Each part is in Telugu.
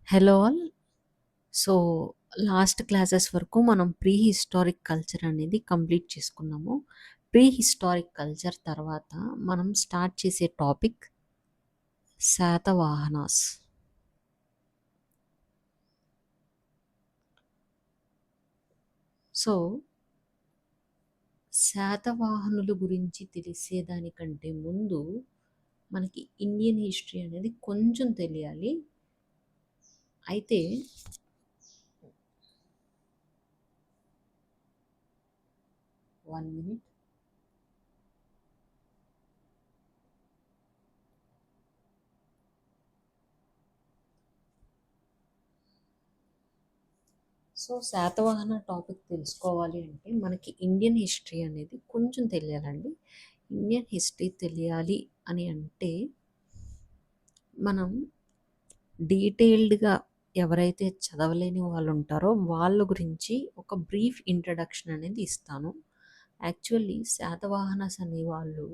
Hello all. So, last classes వరకు మనం ప్రీ హిస్టారిక్ కల్చర్ అనేది కంప్లీట్ చేసుకున్నాము. ప్రీ హిస్టారిక్ కల్చర్ తర్వాత మనం స్టార్ట్ చేసే టాపిక్ శాతవాహనాస్. సో, శాతవాహనుల గురించి తెలిసేదానికంటే ముందు మనకి ఇండియన్ హిస్టరీ అనేది కొంచెం తెలియాలి. అయితే 1 మినిట్. సో, శాతవాహన టాపిక్ తెలుసుకోవాలి అంటే మనకి ఇండియన్ హిస్టరీ అనేది కొంచెం తెలియాలండి. ఇండియన్ హిస్టరీ తెలియాలి అని అంటే మనం డీటెయిల్డ్‌గా ఎవరైతే చదవలేని వాళ్ళు ఉంటారో వాళ్ళ గురించి ఒక బ్రీఫ్ ఇంట్రడక్షన్ అనేది ఇస్తాను. యాక్చువల్లీ శాతవాహనస్ అనేవాళ్ళు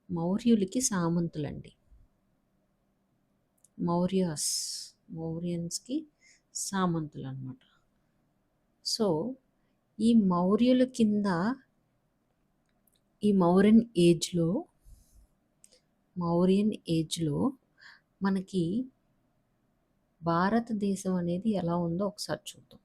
మౌర్యులకి సామంతులండి. మౌరియన్స్‌కి సామంతులనమాట. సో, ఈ మౌర్యుల కింద ఈ మౌరియన్ ఏజ్‌లో మనకి భారతదేశం అనేది ఎలా ఉందో ఒకసారి చూద్దాం.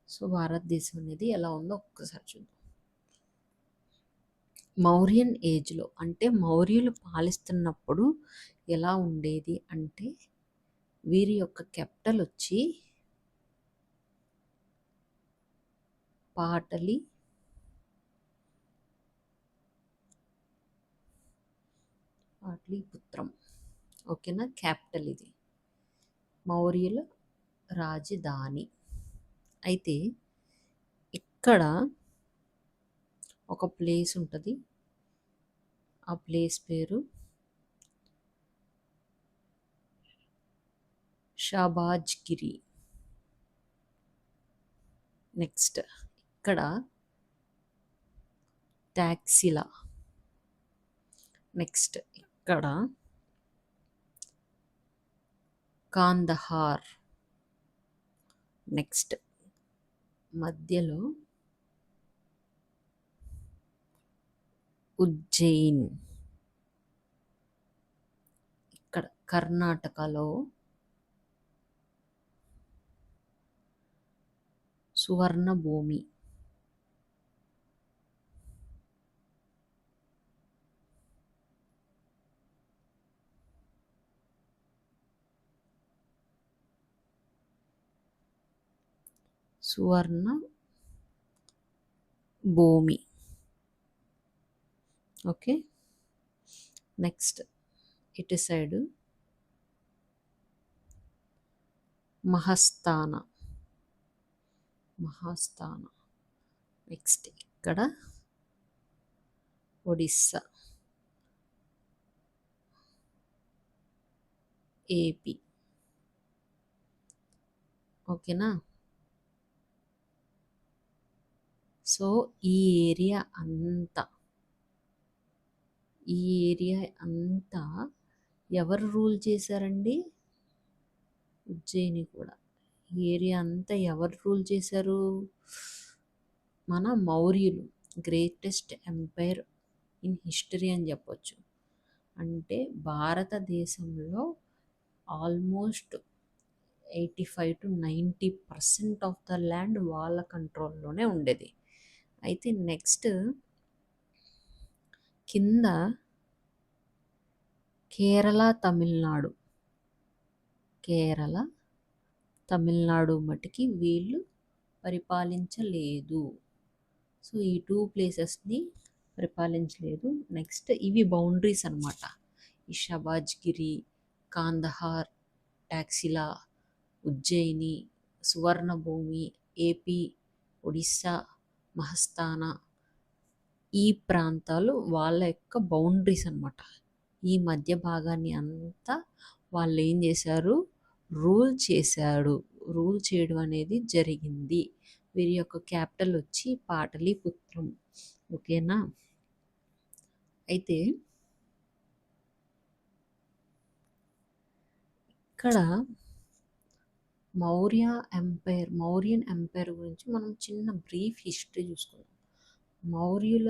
సో, భారతదేశం అనేది ఎలా ఉందో ఒక్కసారి చూద్దాం. మౌర్యన్ ఏజ్‌లో అంటే మౌర్యులు పాలిస్తున్నప్పుడు ఎలా ఉండేది అంటే వీరి యొక్క క్యాపిటల్ వచ్చి పాటలీపుత్రం. ఓకేనా? క్యాపిటల్ ఇది. మౌర్యుల రాజధాని. అయితే ఇక్కడ ఒక ప్లేస్ ఉంటుంది. ఆ ప్లేస్ పేరు షాబాజ్గిరి. నెక్స్ట్ ఇక్కడ టాక్సిలా. నెక్స్ట్ ఇక్కడ కాందహార్. నెక్స్ట్ మధ్యలో ఉజ్జయిన్. ఇక్కడ కర్ణాటకలో సువర్ణభూమి. భూమి. ఓకే. నెక్స్ట్ ఇటు సైడు మహస్థాన. నెక్స్ట్ ఇక్కడ ఒడిస్సా, ఏపీ. ఓకేనా? సో ఈ ఏరియా అంతా ఎవరు రూల్ చేశారండి? ఉజ్జయిని కూడా. ఈ ఏరియా అంతా ఎవరు రూల్ చేశారు? మన మౌర్యులు. గ్రేటెస్ట్ ఎంపైర్ ఇన్ హిస్టరీ అని చెప్పొచ్చు. అంటే భారతదేశంలో ఆల్మోస్ట్ 85-90% ఆఫ్ ద ల్యాండ్ వాళ్ళ కంట్రోల్లోనే ఉండేది. అయితే నెక్స్ట్ కింద కేరళ, తమిళనాడు మటుకి వీళ్ళు పరిపాలించలేదు. సో ఈ 2 ప్లేసెస్ని పరిపాలించలేదు. నెక్స్ట్ ఇవి బౌండరీస్ అనమాట. ఈ షబాజ్గిరి, కాందహార్, టాక్సిలా, ఉజ్జయిని, సువర్ణభూమి, ఏపీ, ఒడిస్సా, మహస్థానా, ఈ ప్రాంతాలు వాళ్ళ యొక్క బౌండరీస్ అనమాట. ఈ మధ్య భాగాన్ని అంతా వాళ్ళు ఏం చేశారు? రూల్ చేశాడు. రూల్ చేయడం అనేది జరిగింది. వీరి యొక్క క్యాపిటల్ వచ్చి పాటలీపుత్రం. ఓకేనా? అయితే ఇక్కడ మౌర్యన్ ఎంపైర్ గురించి మనం చిన్న బ్రీఫ్ హిస్టరీ చూసుకుందాం. మౌర్యుల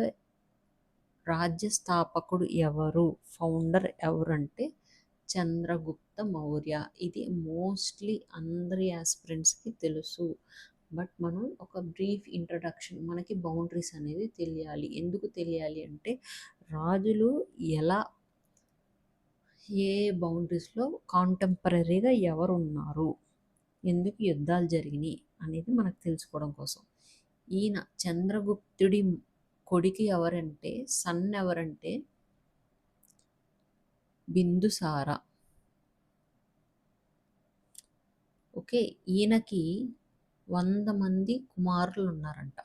రాజ్య స్థాపకుడు ఎవరు, ఫౌండర్ ఎవరంటే చంద్రగుప్త మౌర్య. ఇది మోస్ట్లీ అందరి ఆస్పిరెంట్స్కి తెలుసు. బట్ మనం ఒక బ్రీఫ్ ఇంట్రడక్షన్, మనకి బౌండరీస్ అనేది తెలియాలి. ఎందుకు తెలియాలి అంటే రాజులు ఎలా, ఏ బౌండరీస్లో కాంటెంపరీగా ఎవరు ఉన్నారు, ఎందుకు యుద్ధాలు జరిగినాయి అనేది మనకు తెలుసుకోవడం కోసం. ఈయన చంద్రగుప్తుడి కొడుకు ఎవరంటే, సన్ ఎవరంటే బిందుసార. ఓకే, ఈయనకి 100 మంది కుమారులు ఉన్నారంట.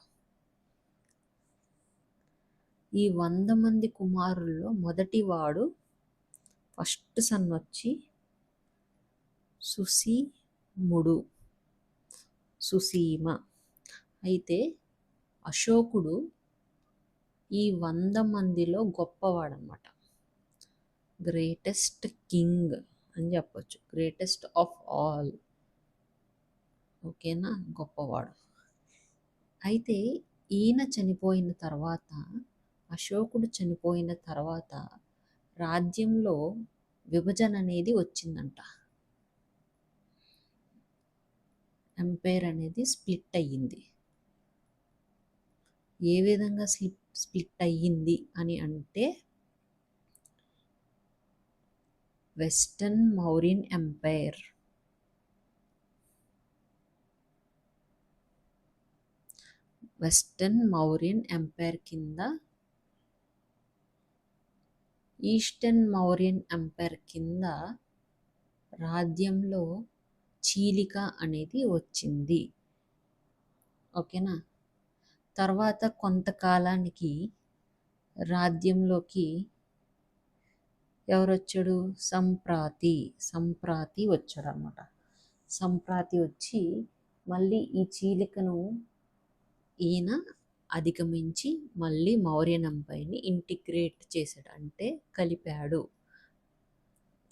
ఈ 100 మంది కుమారుల్లో మొదటివాడు, ఫస్ట్ సన్ వచ్చి సుసీమ. అయితే అశోకుడు ఈ 100 మందిలో గొప్పవాడనమాట. గ్రేటెస్ట్ కింగ్ అని చెప్పొచ్చు, గ్రేటెస్ట్ ఆఫ్ ఆల్. ఓకేనా? గొప్పవాడు. అయితే ఈయన చనిపోయిన తర్వాత, అశోకుడు చనిపోయిన తర్వాత రాజ్యంలో విభజన అనేది వచ్చిందంట. ఎంపైర్ అనేది స్ప్లిట్ అయ్యింది. ఏ విధంగా స్ప్లిట్ అయ్యింది అని అంటే, western Mauryan empire, western Mauryan empire కింద, ఈస్టర్న్ మౌర్యన్ ఎంపైర్ కింద రాజ్యంలో చీలిక అనేది వచ్చింది. ఓకేనా? తర్వాత కొంతకాలానికి రాజ్యంలోకి ఎవరొచ్చాడు? సంప్రాతి వచ్చాడు అనమాట. సంప్రాతి వచ్చి మళ్ళీ ఈ చీలికను ఈయన అధిగమించి మళ్ళీ మౌర్యన్ ఎంపైర్ని ఇంటిగ్రేట్ చేశాడు, అంటే కలిపాడు,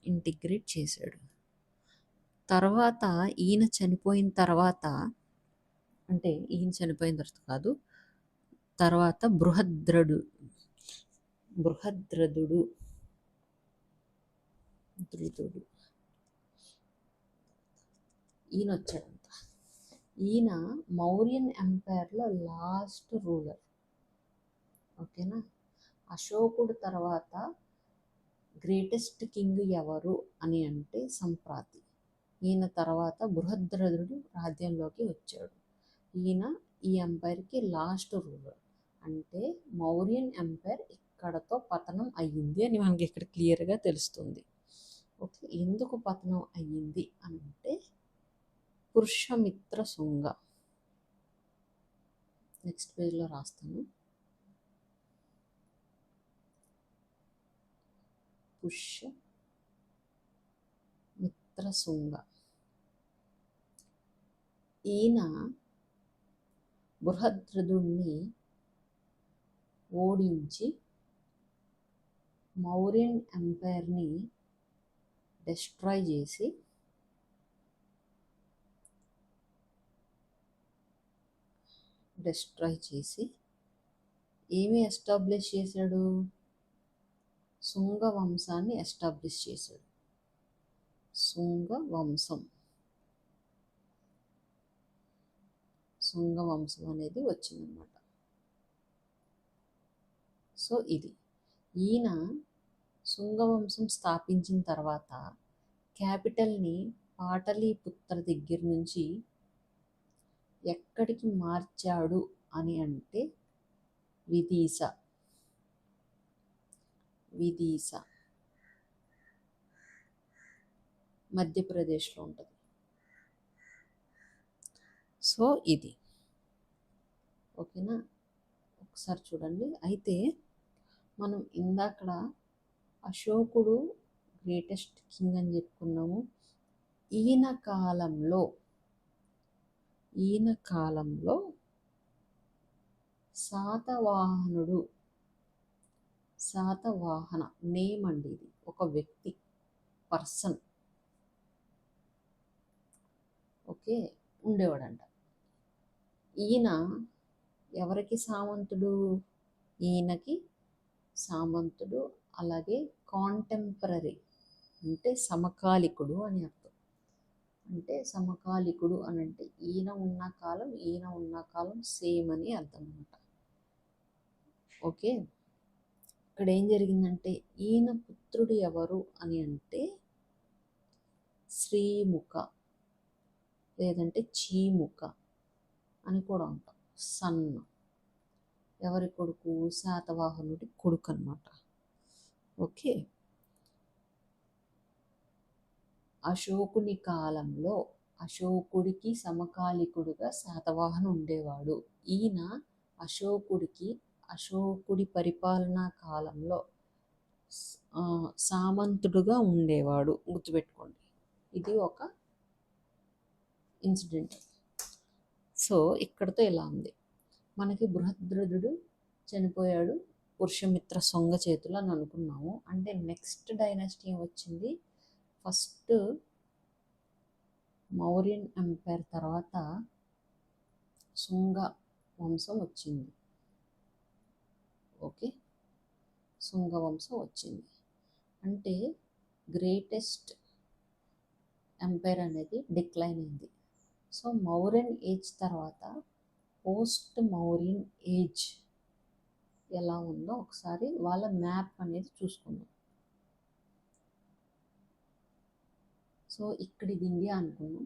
ఇంటిగ్రేట్ చేశాడు. తర్వాత ఈయన చనిపోయిన తర్వాత, అంటే ఈయన చనిపోయిన తర్వాత కాదు, తర్వాత బృహద్రథుడు ఈయన వచ్చాడంట. ఈయన మౌర్యన్ ఎంపైర్లో లాస్ట్ రూలర్. ఓకేనా? అశోకుడు తర్వాత గ్రేటెస్ట్ కింగ్ ఎవరు అని అంటే సంప్రాతి. ఈయన తర్వాత బృహద్రథుడు రాజ్యంలోకి వచ్చాడు. ఈయన ఈ ఎంపైర్కి లాస్ట్ రూలర్. అంటే మౌర్యన్ ఎంపైర్ ఇక్కడతో పతనం అయ్యింది అని మనకి ఇక్కడ క్లియర్గా తెలుస్తుంది. ఓకే, ఎందుకు పతనం అయ్యింది అని అంటే పుష్యమిత్ర శుంగ. నెక్స్ట్ పేజ్లో రాస్తాను. పుష్యమిత్ర శుంగ. ఈయన బృహద్రథుడిని ఓడించి మౌర్యన్ ఎంపైర్ని డిస్ట్రాయ్ చేసి ఏమి ఎస్టాబ్లిష్ చేశాడు? శుంగ వంశాన్ని ఎస్టాబ్లిష్ చేశాడు. శుంగ వంశం అనేది వచ్చిందన్నమాట. సో ఇది ఈయన శుంగవంశం స్థాపించిన తర్వాత క్యాపిటల్ని పాటలీపుత్ర దగ్గర నుంచి ఎక్కడికి మార్చాడు అని అంటే విదిశ మధ్యప్రదేశ్లో ఉంటుంది. సో ఇది ఓకేనా? ఒకసారి చూడండి. అయితే మనం ఇందాకడ అశోకుడు గ్రేటెస్ట్ కింగ్ అని చెప్పుకున్నాము. ఈయన కాలంలో ఈయన కాలంలో శాతవాహన నేమ్ అండి, ఇది ఒక వ్యక్తి, పర్సన్, ఓకే, ఉండేవాడంట. ఈయన ఎవరికి సామంతుడు? ఈయనకి సామంతుడు, అలాగే కాంటెంపరరీ అంటే సమకాలికుడు అని అర్థం. అంటే సమకాలికుడు అని అంటే ఈయన ఉన్న కాలం సేమ్ అని అర్థం అనమాట. ఓకే, ఇక్కడ ఏం జరిగిందంటే ఈయన పుత్రుడు ఎవరు అని అంటే శ్రీముఖ లేదంటే చీముఖ అని కూడా అంటాం. సన్, ఎవరి కొడుకు? శాతవాహనుడి కొడుకు అనమాట. ఓకే, అశోకుని కాలంలో అశోకుడికి సమకాలికుడుగా శాతవాహను ఉండేవాడు. ఈయన అశోకుడి పరిపాలనా కాలంలో సామంతుడుగా ఉండేవాడు. గుర్తుపెట్టుకోండి, ఇది ఒక ఇన్సిడెంట్. సో ఇక్కడతో ఇలా ఉంది. మనకి బృహద్రథుడు చనిపోయాడు పురుషమిత్ర సొంగ చేతులు అని అనుకున్నాము. అంటే నెక్స్ట్ డైనాసిటీ వచ్చింది. ఫస్ట్ మౌర్యన్ ఎంపైర్ తర్వాత శుంగ వంశం వచ్చింది. ఓకే, శుంగ వంశం వచ్చింది. అంటే గ్రేటెస్ట్ ఎంపైర్ అనేది డిక్లైన్ అయింది. సో మౌర్యన్ ఏజ్ తర్వాత పోస్ట్ మౌర్యన్ ఏజ్ ఎలా ఉందో ఒకసారి వాళ్ళ మ్యాప్ అనేది చూసుకుందాం. సో ఇక్కడ ఇది ఇండియా అనుకున్నాం.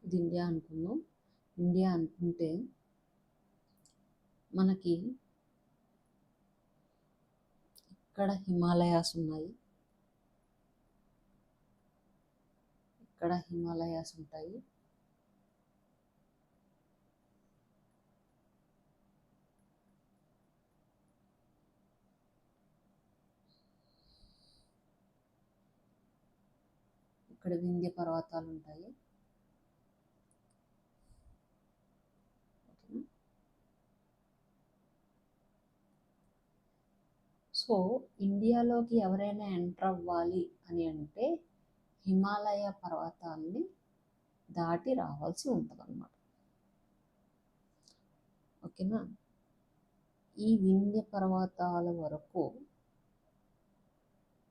ఇది ఇండియా అనుకుందాం. ఇండియా అనుకుంటే మనకి ఇక్కడ హిమాలయాస్ ఉన్నాయి, ఇక్కడ హిమాలయాస్ ఉంటాయి, ఇక్కడ వింధ్య పర్వతాలు ఉంటాయి. సో ఇండియాలోకి ఎవరైనా ఎంటర్ అవ్వాలి అని అంటే హిమాలయ పర్వతాలని దాటి రావాల్సి ఉంటుంది అన్నమాట. ఓకేనా, ఈ వింధ్య పర్వతాల వరకు,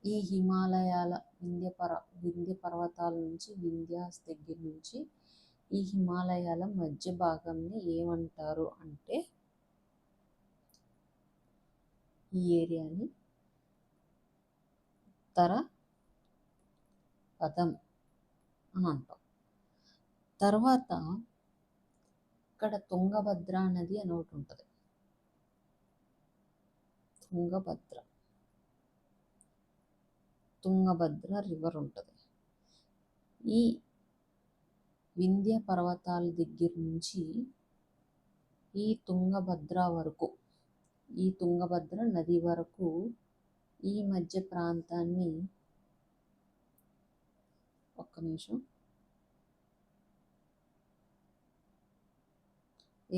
ఈ హిమాలయాల వింధ్య పర్వతాల నుంచి, వింధ్యాస్ దగ్గర నుంచి ఈ హిమాలయాల మధ్య భాగాన్ని ఏమంటారు అంటే ఈ ఏరియాని ఉత్తర పదం అని అంటాం. తర్వాత ఇక్కడ తుంగభద్ర నది అని ఒకటి ఉంటుంది. తుంగభద్ర రివర్ ఉంటుంది. ఈ వింధ్య పర్వతాల దగ్గర నుంచి ఈ తుంగభద్ర నది వరకు ఈ మధ్య ప్రాంతాన్ని, ఒక్క నిమిషం,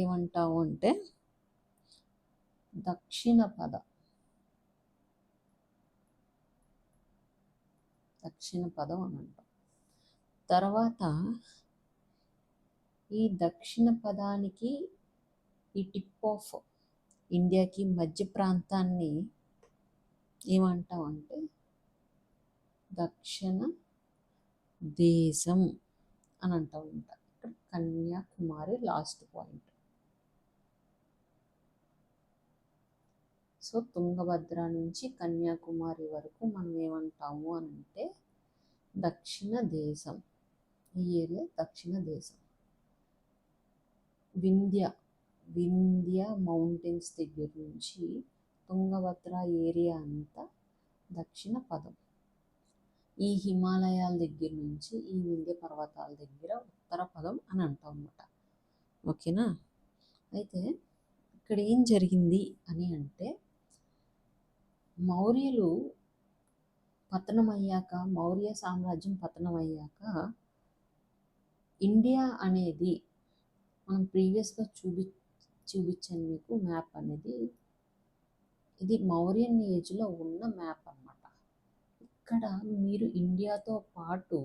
ఏమంటావు అంటే దక్షిణ పదం అని అంటాం. తర్వాత ఈ దక్షిణ పదానికి ఈ టిప్ ఆఫ్ ఇండియాకి మధ్య ప్రాంతాన్ని ఏమంటాం అంటే దక్షిణ దేశం అని అంటూ ఉంటాం. ఇక్కడ Kanyakumari last point. So Tungabhadra నుంచి కన్యాకుమారి వరకు మనం ఏమంటాము అని అంటే దక్షిణ దేశం. ఈ ఏరియా దక్షిణ దేశం. వింధ్య మౌంటైన్స్ దగ్గర నుంచి తుంగభద్ర ఏరియా అంతా దక్షిణ పదం. ఈ హిమాలయాల దగ్గర నుంచి ఈ వింధ్య పర్వతాల దగ్గర ఉత్తర పదం అని అంటాం అన్నమాట. ఓకేనా? అయితే ఇక్కడ ఏం జరిగింది అని అంటే, మౌర్యులు పతనమయ్యాక, మౌర్య సామ్రాజ్యం పతనమయ్యాక ఇండియా అనేది మనం ప్రీవియస్గా చూపించాను మీకు మ్యాప్ అనేది. ఇది మౌర్యన్ ఏజ్లో ఉన్న మ్యాప్ అన్నమాట. ఇక్కడ మీరు ఇండియాతో పాటు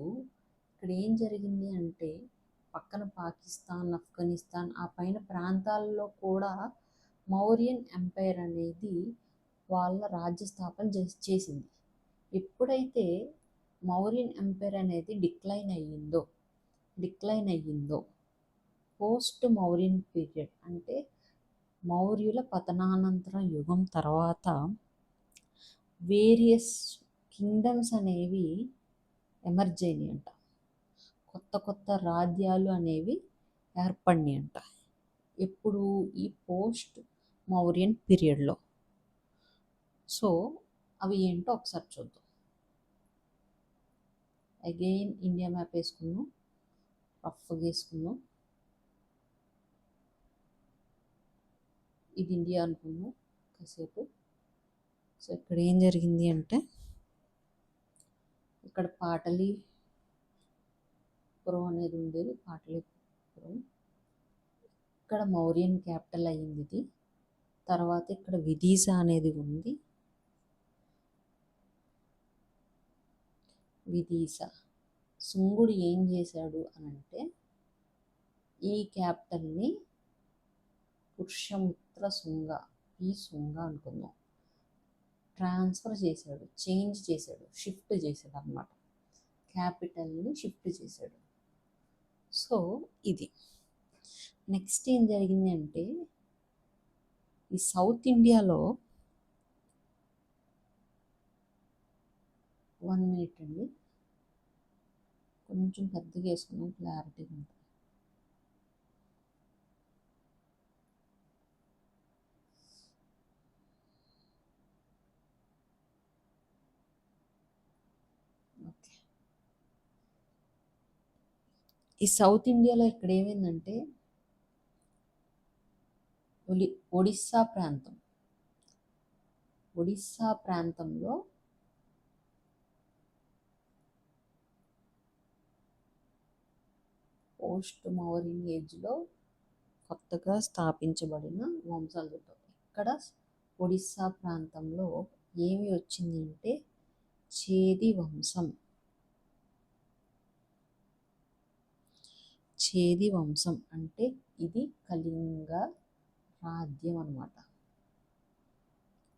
ఇక్కడ ఏం జరిగింది అంటే, పక్కన పాకిస్తాన్, ఆఫ్ఘనిస్తాన్ ఆ పైన ప్రాంతాల్లో కూడా మౌర్యన్ ఎంపైర్ అనేది వాళ్ళ రాజ్య స్థాపన చేసింది. ఎప్పుడైతే మౌర్యన్ ఎంపైర్ అనేది డిక్లైన్ అయ్యిందో పోస్ట్ మౌర్యన్ పీరియడ్ అంటే మౌర్యుల పతనానంతర యుగం తర్వాత వేరియస్ కింగ్డమ్స్ అనేవి ఎమర్జ్ అయినాయి అంట. కొత్త రాజ్యాలు అనేవి ఏర్పడినాయి అంట. ఎప్పుడు? ఈ పోస్ట్ మౌర్యన్ పీరియడ్లో. సో అవి ఏంటో ఒకసారి చూద్దాం. అగైన్ ఇండియా మ్యాప్ వేసుకున్నాం, రఫ్గా వేసుకున్నాం. ఇది ఇండియా అనుకున్నాం కాసేపు. సో ఇక్కడ ఏం జరిగింది అంటే, ఇక్కడ పాటలీపురం అనేది ఉండేది. పాటలీపురం ఇక్కడ మౌర్యన్ క్యాపిటల్ అయ్యింది ఇది. తర్వాత ఇక్కడ విదిశా అనేది ఉంది. విదిశా శుంగుడు ఏం చేశాడు అని అంటే, ఈ క్యాపిటల్ని పుష్యమిత్ర శుంగ, ఈ శుంగ అనుకుందాం, ట్రాన్స్ఫర్ చేశాడు, చేంజ్ చేశాడు, షిఫ్ట్ చేశాడు అన్నమాట. క్యాపిటల్ని షిఫ్ట్ చేశాడు. సో ఇది నెక్స్ట్ ఏం జరిగింది అంటే, ఈ సౌత్ ఇండియాలో 1 మినిట్ అండి, కొంచెం పెద్దగా వేసుకున్నాం క్లారిటీగా ఉంటుంది. ఓకే, ఈ సౌత్ ఇండియాలో ఇక్కడ ఏమైందంటే, ఒడిస్సా ప్రాంతంలో పోస్ట్ మౌర్యన్ ఏజ్లో కొత్తగా స్థాపించబడిన వంశాలు చూద్దాం. ఇక్కడ ఒడిస్సా ప్రాంతంలో ఏమి వచ్చింది అంటే, చేది వంశం అంటే ఇది కళింగ రాజ్యం అన్నమాట.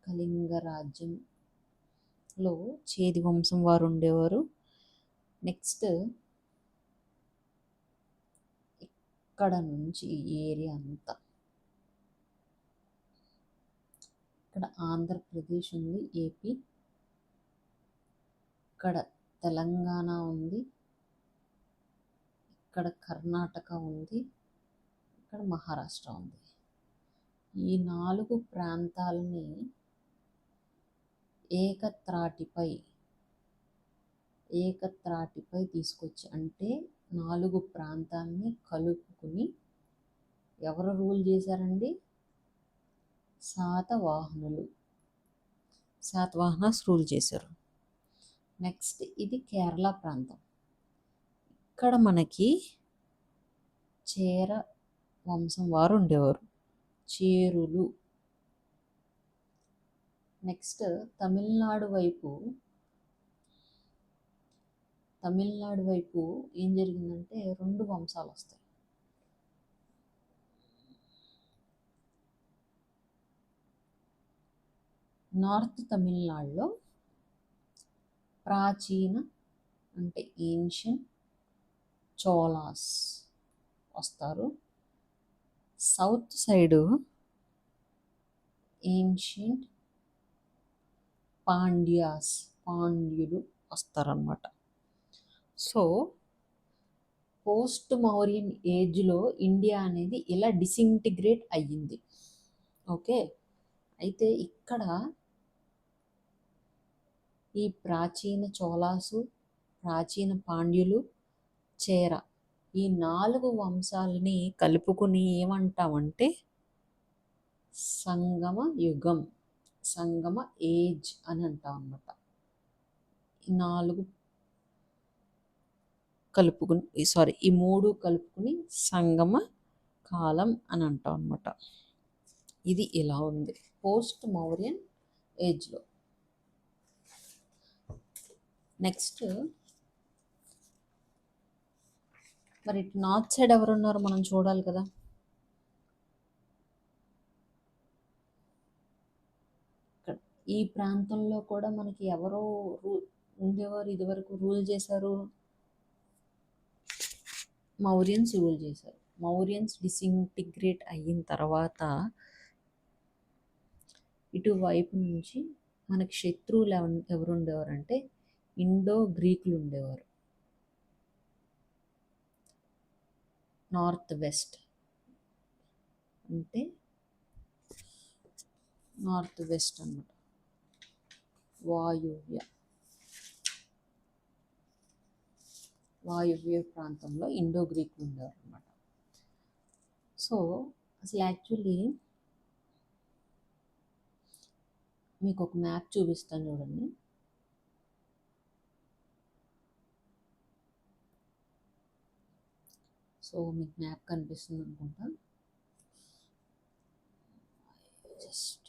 కళింగ రాజ్యంలో చేది వంశం వారు ఉండేవారు. నెక్స్ట్ ఇక్కడ నుంచి ఏరియా అంతా, ఇక్కడ ఆంధ్రప్రదేశ్ ఉంది, ఏపీ, ఇక్కడ తెలంగాణ ఉంది, ఇక్కడ కర్ణాటక ఉంది, ఇక్కడ మహారాష్ట్ర ఉంది. ఈ 4 ప్రాంతాలని ఏకత్రాటిపై తీసుకొచ్చి, అంటే 4 ప్రాంతాలని కలుపుకుని ఎవరు రూల్ చేశారండి? శాతవాహనాస్ రూల్ చేశారు. నెక్స్ట్ ఇది కేరళ ప్రాంతం. ఇక్కడ మనకి చేర వంశం వారు ఉండేవారు, చేరులు. నెక్స్ట్ తమిళనాడు వైపు ఏం జరిగిందంటే, 2 వంశాలు వస్తాయి. నార్త్ తమిళనాడులో ప్రాచీన అంటే ఏన్షియన్ చోళాస్ వస్తారు. సౌత్ సైడు ఏన్షియంట్ పాండ్యులు వస్తారన్నమాట. సో పోస్ట్ మౌర్యన్ ఏజ్లో ఇండియా అనేది ఇలా డిసింటిగ్రేట్ అయ్యింది. ఓకే, అయితే ఇక్కడ ఈ ప్రాచీన చోళాసు, ప్రాచీన పాండ్యులు, చేర ఈ 4 వంశాలని కలుపుకుని ఏమంటామంటే సంగమ యుగం, సంగమ ఏజ్ అని అంటాం అన్నమాట. ఈ 4 కలుపుకుని ఈ 3 కలుపుకుని సంగమ కాలం అని అంటాం అన్నమాట. ఇది ఇలా ఉంది పోస్ట్ మౌర్యన్ ఏజ్లో. నెక్స్ట్ మరి ఇటు నార్త్ సైడ్ ఎవరున్నారు మనం చూడాలి కదా. ఈ ప్రాంతంలో కూడా మనకి ఎవరో ఉండేవారు, ఇదివరకు రూల్ చేశారు, మౌర్యన్స్ రూల్ చేశారు. మౌర్యన్స్ డిసింటిగ్రేట్ అయిన తర్వాత ఇటువైపు నుంచి మనకి శత్రువులు ఎవరు ఉండేవారంటే ఇండో గ్రీకులు ఉండేవారు. నార్త్ వెస్ట్ అంటే నార్త్ వెస్ట్ అన్నమాట, వాయువ్య ప్రాంతంలో ఇండో గ్రీకులు ఉండేవారు అన్నమాట. సో అసలు యాక్చువల్లీ మీకు ఒక మ్యాప్ చూపిస్తాను చూడండి. సో మీకు మ్యాప్ కనిపిస్తుంది అనుకుంటా. జస్ట్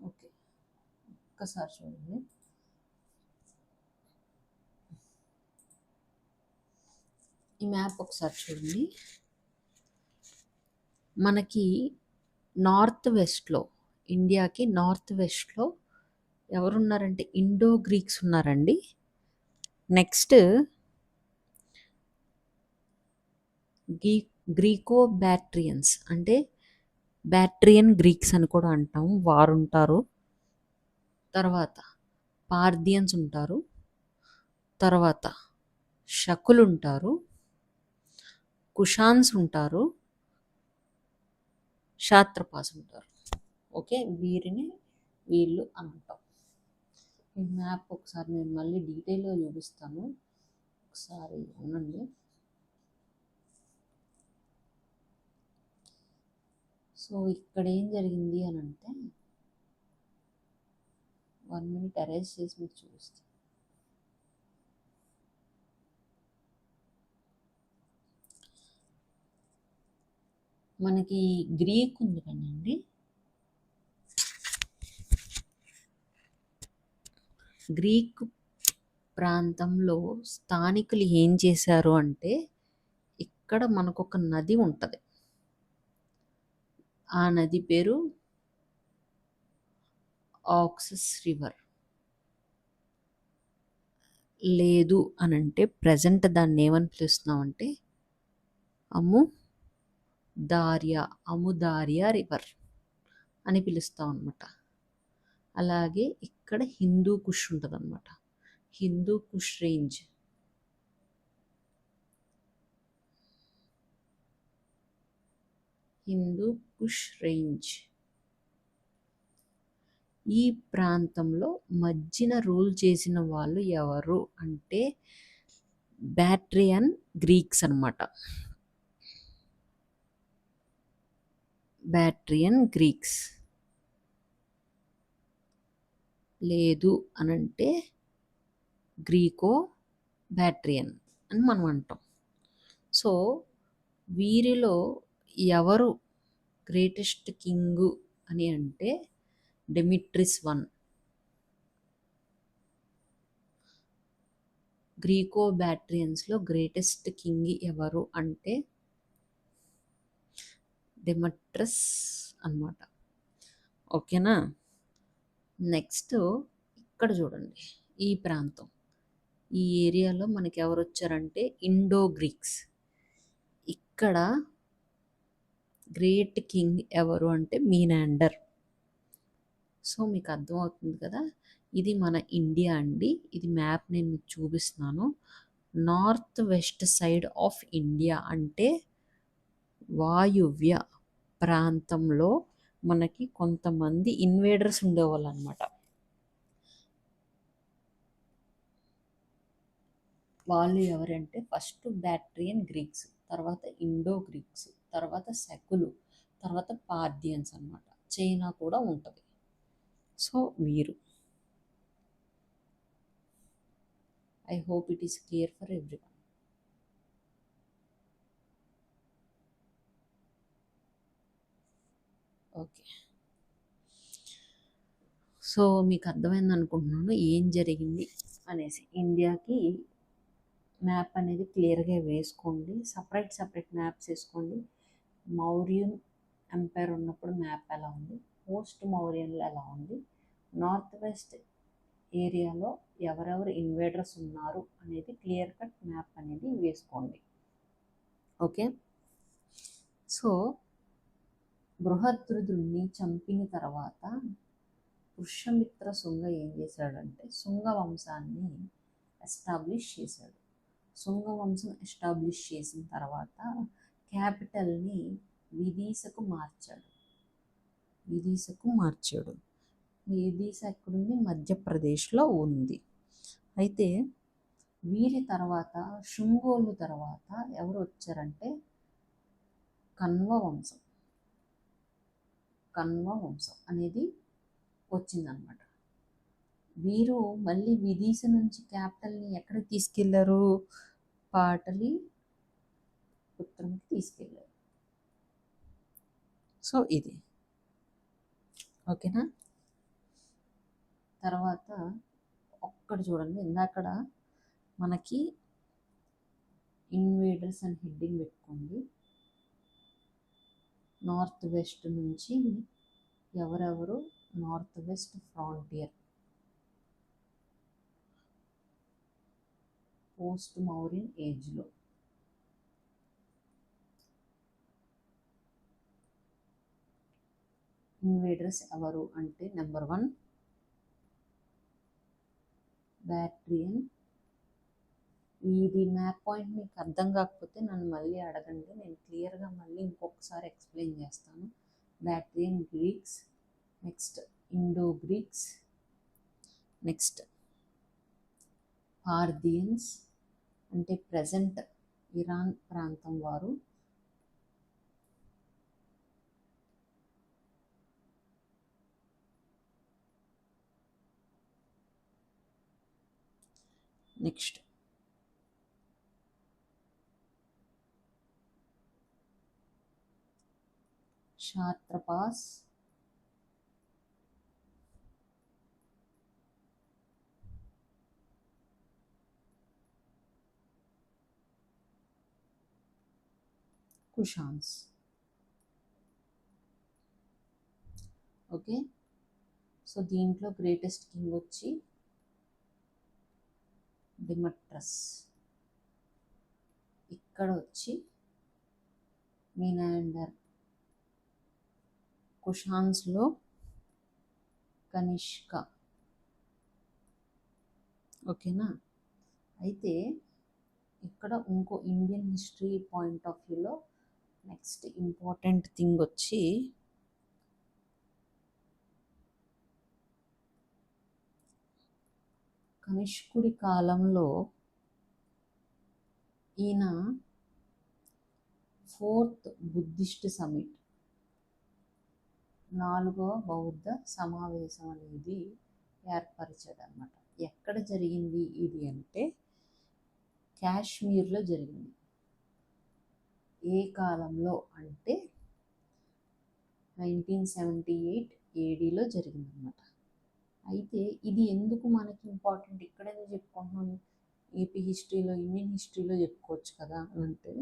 ఓకే, ఒక్కసారి చూడండి. ఈ మ్యాప్ ఒకసారి చూడండి. మనకి నార్త్ వెస్ట్లో, ఇండియాకి నార్త్ వెస్ట్లో ఎవరున్నారంటే ఇండో గ్రీక్స్ ఉన్నారండి. నెక్స్ట్ గ్రీకో బ్యాట్రియన్స్ అంటే బ్యాట్రియన్ గ్రీక్స్ అని కూడా అంటాం, వారు ఉంటారు. తర్వాత పార్థియన్స్ ఉంటారు, తర్వాత శకులు ఉంటారు, కుషాన్స్ ఉంటారు, శాత్రపాస్ ఉంటారు. ఓకే, వీళ్ళు అని అంటాం. ఈ మ్యాప్ ఒకసారి నేను మళ్ళీ డీటెయిల్గా చూపిస్తాను, ఒకసారి ఉండండి. సో ఇక్కడ ఏం జరిగింది అని అంటే 1 minute అరేంజ్ చేసి మీకు చూపిస్తాను. మనకి గ్రీక్ ఉంది కదండి, గ్రీక్ ప్రాంతంలో స్థానికులు ఏం చేశారు అంటే ఇక్కడ మనకు ఒక నది ఉంటుంది. ఆ నది పేరు ఆక్సస్ రివర్. లేదు అని అంటే ప్రజెంట్ దాన్ని ఏమని పిలుస్తున్నామంటే అముదార్యా రివర్ అని పిలుస్తాం అనమాట. అలాగే ఇక్కడ హిందూ కుష్ ఉంటుంది అనమాట, హిందూ కుష్ రేంజ్. ఈ ప్రాంతంలో మధ్యన రూల్ చేసిన వాళ్ళు ఎవరు అంటే బ్యాట్రియన్ గ్రీక్స్ అనమాట. బ్యాట్రియన్ గ్రీక్స్. లేదు అనంటే గ్రీకో బ్యాట్రియన్ అని మనం అంటాం. సో వీరిలో ఎవరు గ్రేటెస్ట్ కింగ్ అని అంటే డెమిట్రిస్ I. గ్రీకో బ్యాట్రియన్స్లో గ్రేటెస్ట్ కింగ్ ఎవరు అంటే డెమట్రస్ అన్నమాట. ఓకేనా. నెక్స్ట్ ఇక్కడ చూడండి, ఈ ప్రాంతం, ఈ ఏరియాలో మనకి ఎవరు వచ్చారంటే ఇండో గ్రీక్స్. ఇక్కడ గ్రేట్ కింగ్ ఎవరు అంటే మీనాండర్. సో మీకు అర్థమవుతుంది కదా, ఇది మన ఇండియా అండి. ఇది మ్యాప్ నేను మీకు చూపిస్తున్నాను. North west side of India అంటే వాయువ్య ప్రాంతంలో మనకి కొంతమంది ఇన్వేడర్స్ ఉండేవాళ్ళు అనమాట. వాళ్ళు ఎవరంటే ఫస్ట్ బ్యాక్ట్రియన్ గ్రీక్స్, తర్వాత ఇండో గ్రీక్స్, తర్వాత శకులు, తర్వాత పార్థియన్స్ అనమాట. చైనా కూడా ఉంటుంది. సో వీరు, I hope it is clear for everyone. Okay, so మీకు అర్థమైంది అనుకుంటున్నాను ఏం జరిగింది అనేసి. ఇండియాకి మ్యాప్ అనేది క్లియర్గా వేసుకోండి, సపరేట్ మ్యాప్స్ వేసుకోండి. మౌర్యన్ ఎంపైర్ ఉన్నప్పుడు మ్యాప్ ఎలా ఉంది, పోస్ట్ మౌర్యన్లో ఎలా ఉంది, నార్త్ వెస్ట్ ఏరియాలో ఎవరెవరు ఇన్వేడర్స్ ఉన్నారు అనేది క్లియర్ కట్ మ్యాప్ అనేది వేసుకోండి. ఓకే, సో బృహద్రుదుని చంపిన తర్వాత పుష్యమిత్ర శుంగ ఏం చేశాడంటే శుంగ వంశాన్ని ఎస్టాబ్లిష్ చేశాడు. శుంగ వంశం ఎస్టాబ్లిష్ చేసిన తర్వాత క్యాపిటల్ని విదీసకు మార్చాడు. విదీస ఎక్కడుంది? మధ్యప్రదేశ్లో ఉంది. అయితే వీరి తర్వాత శుంగోలు తర్వాత ఎవరు వచ్చారంటే కణ్వ వంశం అనేది వచ్చిందనమాట. వీరు మళ్ళీ విదీస నుంచి క్యాపిటల్ని ఎక్కడికి తీసుకెళ్లారు? పాటలీపుత్రంకి తీసుకెళ్ళారు. సో ఇది ఓకేనా. తర్వాత ఒక్కటి చూడండి, ఇందాకడ మనకి ఇన్వేడర్స్ అని హెడ్డింగ్ పెట్టుకోండి. నార్త్ వెస్ట్ నుంచి ఎవరెవరు north west frontier post Mauryan ఏజ్లో ఇన్వేడర్స్ ఎవరు అంటే నెంబర్ 1 బ్యాక్ట్రియన్. ఇది మ్యాప్ పాయింట్ మీకు అర్థం కాకపోతే నన్ను మళ్ళీ అడగండి, నేను క్లియర్గా మళ్ళీ ఇంకొకసారి ఎక్స్ప్లెయిన్ చేస్తాను. Bactrian Greeks, next Indo Greeks, next Parthians అంటే ప్రజెంట్ ఇరాన్ ప్రాంతం వారు, next Kshatrapas, Kushans. Okay, so దీంట్లో గ్రేటెస్ట్ కింగ్ వచ్చి డిమట్రస్, ఇక్కడ వచ్చి మీనాండర్, కుషాన్స్లో కనిష్క. ఓకేనా. అయితే ఇక్కడ ఇంకో ఇండియన్ హిస్టరీ పాయింట్ ఆఫ్ వ్యూలో నెక్స్ట్ ఇంపార్టెంట్ థింగ్ వచ్చి కనిష్కుడి కాలంలో ఈయన 4th బుద్ధిస్ట్ సమిట్, 4వ బౌద్ధ సమావేశం అనేది ఏర్పరిచాడు అనమాట. ఎక్కడ జరిగింది ఇది అంటే కాశ్మీర్లో జరిగింది. ఏ కాలంలో అంటే 1978 ఏడీలో జరిగిందనమాట. అయితే ఇది ఎందుకు మనకి ఇంపార్టెంట్, ఇక్కడ ఎందుకు చెప్పుకుంటున్నాను? ఏపీ హిస్టరీలో, ఇండియన్ హిస్టరీలో చెప్పుకోవచ్చు కదా అంటే,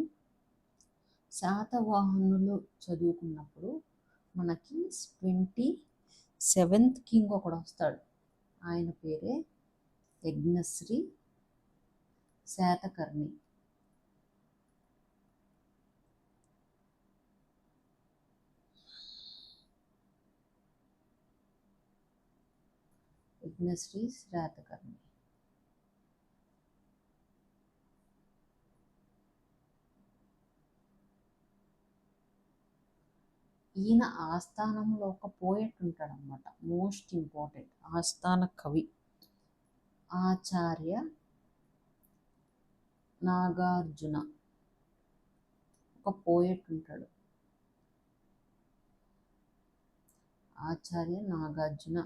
శాతవాహనులు చదువుకున్నప్పుడు మనకి 27th కింగ్ ఒకడు వస్తాడు. ఆయన పేరే యజ్ఞశ్రీ శాతకర్ణి. యజ్ఞశ్రీ శ్రాతకర్ణి. ఈయన ఆస్థానంలో ఒక పోయెట్ ఉంటాడనమాట, మోస్ట్ ఇంపార్టెంట్ ఆస్థాన కవి ఆచార్య నాగార్జున. ఒక పోయెట్ ఉంటాడు, ఆచార్య నాగార్జున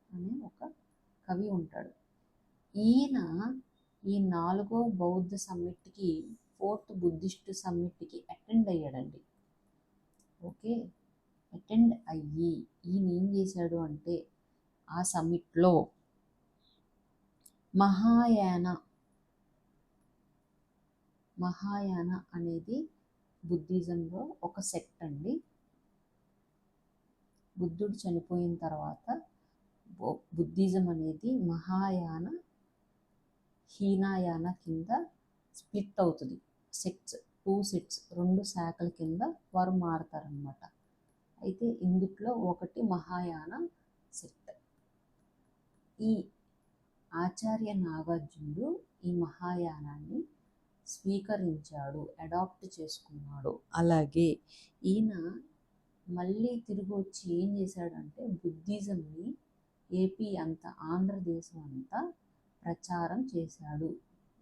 అనే ఒక కవి ఉంటాడు. ఈయన ఈ 4వ బౌద్ధ సమ్మిట్కి, 4th బుద్ధిస్ట్ సమ్మిట్కి అటెండ్ అయ్యాడండి. ఓకే, అటెండ్ అయ్యి ఈయన ఏం చేశాడు అంటే ఆ సమ్మిట్లో మహాయాన అనేది బుద్ధిజంలో ఒక సెక్ట్ అండి. బుద్ధుడు చనిపోయిన తర్వాత బుద్ధిజం అనేది మహాయాన, హీనాయాన కింద స్ప్లిట్ అవుతుంది. సెక్ట్స్, 2 సెట్స్, 2 శాఖల కింద వారు మారతారనమాట. అయితే ఇందుట్లో ఒకటి మహాయాన సెక్ట్. ఈ ఆచార్య నాగార్జునుడు ఈ మహాయానాన్ని స్వీకరించాడు, అడాప్ట్ చేసుకున్నాడు. అలాగే ఈయన మళ్ళీ తిరిగి వచ్చి ఏం చేశాడంటే బుద్ధిజంని ఏపీ అంతా, ఆంధ్రదేశం అంతా ప్రచారం చేశాడు.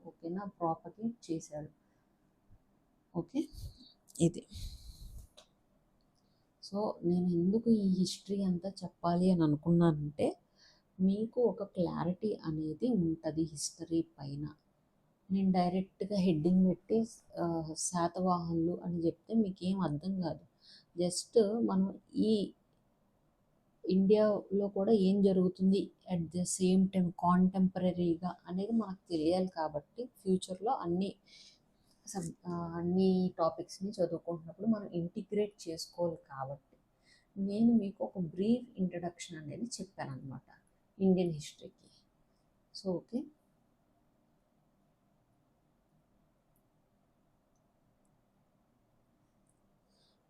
ఓకేనా, ప్రాపగేట్ చేశాడు. ఓకే, ఇది. సో నేను ఎందుకు ఈ హిస్టరీ అంతా చెప్పాలి అని అనుకున్నానంటే మీకు ఒక క్లారిటీ అనేది ఉంటుంది హిస్టరీ పైన. నేను డైరెక్ట్గా హెడ్డింగ్ పెట్టి శాతవాహనులు అని చెప్తే మీకేం అర్థం కాదు. జస్ట్ మనం ఈ ఇండియాలో కూడా ఏం జరుగుతుంది అట్ ద సేమ్ టైం కాంటెంపరీగా అనేది మనకు తెలియాలి. కాబట్టి ఫ్యూచర్లో అన్ని టాపిక్స్ని చదువుకుంటున్నప్పుడు మనం ఇంటిగ్రేట్ చేసుకోవాలి. కాబట్టి నేను మీకు ఒక బ్రీఫ్ ఇంట్రడక్షన్ అనేది చెప్పాను అనమాట ఇండియన్ హిస్టరీకి. సో ఓకే,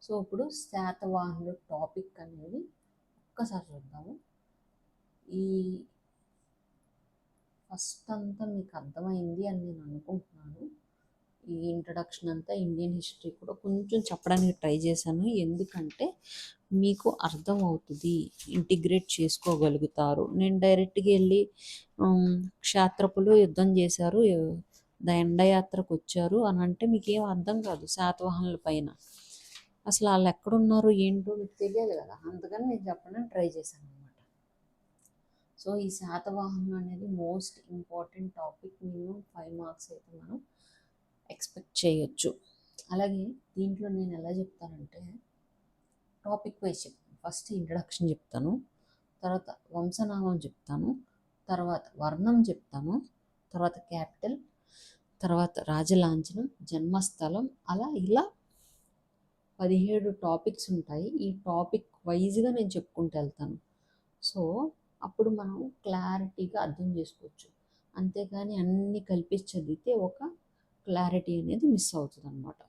సో ఇప్పుడు శాతవాహనుల టాపిక్ అనేది ఒక్కసారి చూద్దాము. ఈ ఫస్ట్ అంతా మీకు అర్థమైంది అని నేను అనుకుంటున్నాను. ఈ ఇంట్రడక్షన్ అంతా ఇండియన్ హిస్టరీ కూడా కొంచెం చెప్పడానికి ట్రై చేశాను, ఎందుకంటే మీకు అర్థం అవుతుంది, ఇంటిగ్రేట్ చేసుకోగలుగుతారు. నేను డైరెక్ట్గా వెళ్ళి క్షాత్రపులు యుద్ధం చేశారు, దండయాత్రకు వచ్చారు అని అంటే మీకు ఏం అర్థం కాదు. శాతవాహనుల పైన అసలు వాళ్ళు ఎక్కడున్నారు ఏంటో మీకు తెలియదు కదా, అందుకని నేను చెప్పడానికి ట్రై చేశాను అనమాట. సో ఈ శాతవాహనులు అనేది most important topic. Minimum 5 marks అయితే మనం ఎక్స్పెక్ట్ చేయొచ్చు. అలాగే దీంట్లో నేను ఎలా చెప్తానంటే టాపిక్ వైజ్ చెప్తాను. ఫస్ట్ ఇంట్రడక్షన్ చెప్తాను, తర్వాత వంశనామం చెప్తాను, తర్వాత వర్ణం చెప్తాను, తర్వాత క్యాపిటల్, తర్వాత రాజలాంఛనం, జన్మస్థలం, అలా ఇలా 17 టాపిక్స్ ఉంటాయి. ఈ టాపిక్ వైజ్గా నేను చెప్పుకుంటూ వెళ్తాను. సో అప్పుడు మనం క్లారిటీగా అర్థం చేసుకోవచ్చు. అంతేగాని అన్నీ కలిపి చదివితే ఒక క్లారిటీ అనేది మిస్ అవుతుంది అనమాట.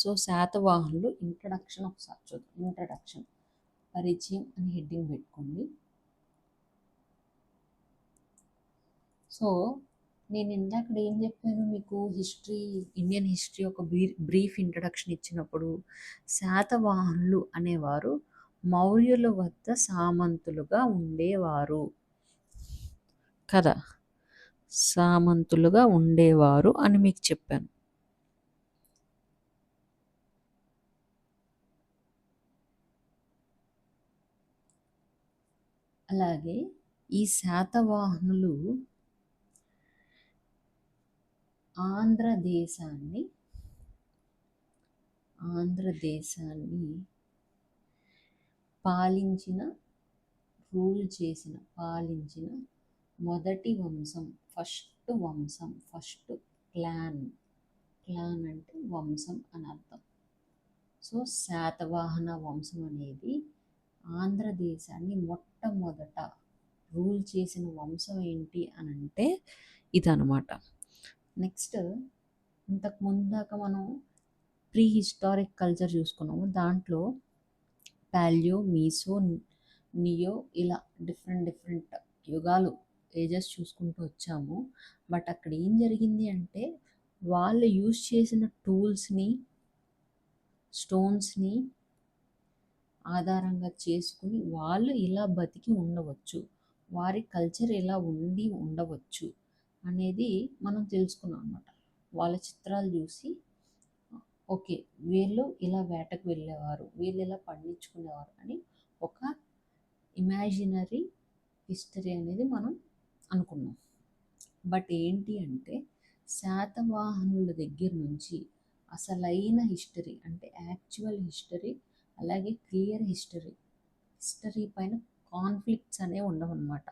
సో శాతవాహనులు ఇంట్రడక్షన్ ఒకసారి చూద్దాం. ఇంట్రడక్షన్, పరిచయం అని హెడ్డింగ్ పెట్టుకోండి. సో నేను ఇందాక ఏం చెప్పాను మీకు, హిస్టరీ, ఇండియన్ హిస్టరీ ఒక బ్రీఫ్ ఇంట్రడక్షన్ ఇచ్చినప్పుడు శాతవాహనులు అనేవారు మౌర్యుల వద్ద సామంతులుగా ఉండేవారు కదా, సామంతులుగా ఉండేవారు అని మీకు చెప్పాను. అలాగే ఈ శాతవాహనులు ఆంధ్రదేశాన్ని పాలించిన మొదటి వంశం, ఫస్ట్ క్లాన్ అంటే వంశం అని అర్థం. సో శాతవాహన వంశం అనేది ఆంధ్రదేశాన్ని మొట్టమొదట రూల్ చేసిన వంశం ఏంటి అని అంటే ఇదనమాట. నెక్స్ట్, ఇంతకు ముందు దాకా మనం ప్రీ హిస్టారిక్ కల్చర్ చూసుకున్నాము. దాంట్లో పాలియో, మీసో, నియో ఇలా డిఫరెంట్ యుగాలు ఏజెస్ చూసుకుంటూ వచ్చాము. బట్ అక్కడ ఏం జరిగింది అంటే వాళ్ళు యూజ్ చేసిన టూల్స్ని, స్టోన్స్ని ఆధారంగా చేసుకుని వాళ్ళు ఇలా బతికి ఉండవచ్చు, వారి కల్చర్ ఇలా ఉండి ఉండవచ్చు అనేది మనం తెలుసుకున్నాం అనమాట. వాళ్ళ చిత్రాలు చూసి ఓకే, వీళ్ళు ఇలా వేటకు వెళ్ళేవారు, వీళ్ళు ఇలా పండించుకునేవారు అని ఒక ఇమాజినరీ హిస్టరీ అనేది మనం అనుకున్నాం. బట్ ఏంటి అంటే శాతవాహనుల దగ్గర నుంచి అసలైన హిస్టరీ అంటే యాక్చువల్ హిస్టరీ, అలాగే క్లియర్ హిస్టరీ పైన కాన్ఫ్లిక్ట్స్ అనేవి ఉండవన్నమాట.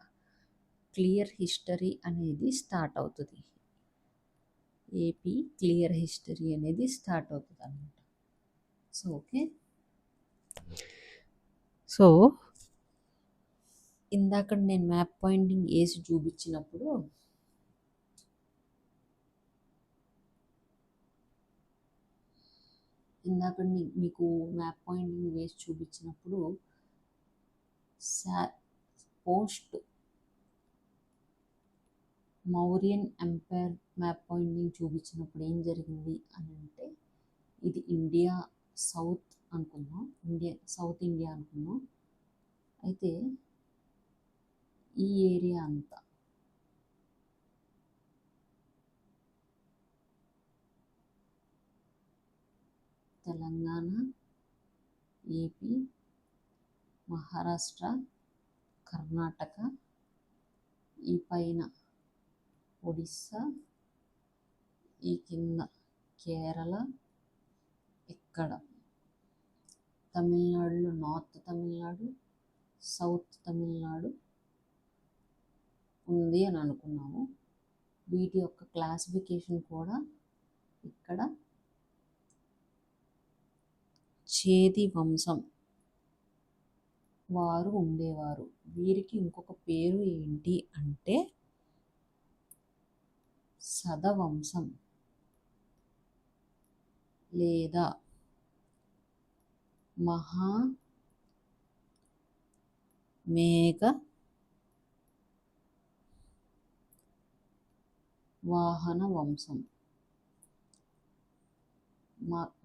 క్లియర్ హిస్టరీ అనేది స్టార్ట్ అవుతుంది, ఏపీ క్లియర్ హిస్టరీ అనేది స్టార్ట్ అవుతుంది అనమాట. సో ఓకే, సో ఇందాక నేను మ్యాప్ పాయింటింగ్ వేసి చూపించినప్పుడు మీకు మ్యాప్ పాయింటింగ్ వేసి చూపించినప్పుడు post Mauryan empire map pointing చూపించినప్పుడు ఏం జరిగింది అని అంటే ఇది ఇండియా సౌత్ అనుకుందాం, సౌత్ ఇండియా అనుకుందాం. అయితే ఈ ఏరియా అంతా తెలంగాణ, ఏపీ, మహారాష్ట్ర, కర్ణాటక, ఈ పైన ఒడిస్సా, ఈ కింద కేరళ, ఇక్కడ తమిళనాడులో నార్త్ తమిళనాడు, సౌత్ తమిళనాడు ఉంది అని అనుకున్నాము. వీటి యొక్క క్లాసిఫికేషన్ కూడా ఇక్కడ చేది వంశం వారు ఉండేవారు. వీరికి ఇంకొక పేరు ఏంటి అంటే సదవంశం లేదా మహామేఘ వాహన వంశం.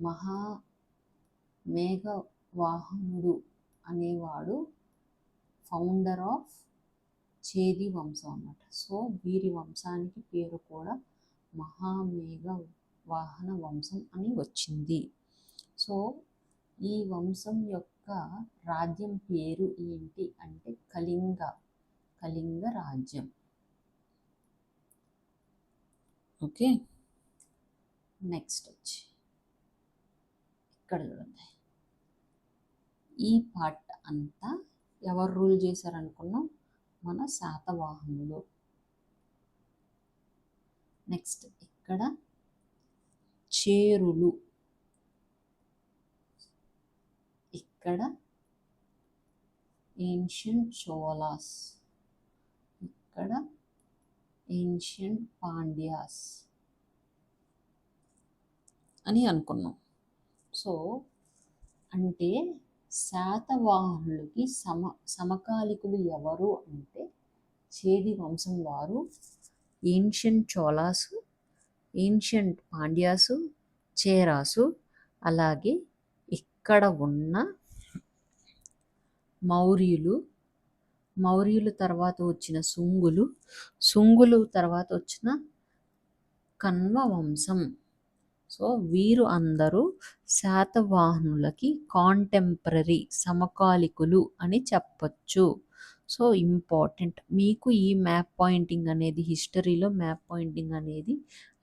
మహామేఘవాహనుడు అనేవాడు ఫౌండర్ ఆఫ్ చేది వంశం అన్నమాట. సో వీరి వంశానికి పేరు కూడా మహామేఘ వాహన వంశం అని వచ్చింది. సో ఈ వంశం యొక్క రాజ్యం పేరు ఏంటి అంటే కళింగ రాజ్యం. ఓకే, నెక్స్ట్ వచ్చి ఇక్కడ చూడండి, ఈ పార్ట్ అంతా ఎవరు రూల్ చేశారనుకున్నాం, మన శాతవాహనులు. నెక్స్ట్ ఇక్కడ చేరులు, ఇక్కడ ఏన్షియంట్ చోళాస్, ఇక్కడ ఏన్షియంట్ పాండ్యాస్ అని అనుకున్నాం. సో అంటే శాతవాహనులకి సమకాలికులు ఎవరు అంటే చేది వంశం వారు, ఏన్షియంట్ చోళాసు, ఏన్షియంట్ పాండ్యాసు, చేరాసు, అలాగే ఇక్కడ ఉన్న మౌర్యులు తర్వాత వచ్చిన సుంగులు తర్వాత వచ్చిన కన్వ వంశం. సో వీరు అందరూ శాతవాహనులకి కాంటెంపరీ సమకాలికులు అని చెప్పచ్చు. సో ఇంపార్టెంట్ మీకు ఈ మ్యాప్ పాయింటింగ్ అనేది, హిస్టరీలో మ్యాప్ పాయింటింగ్ అనేది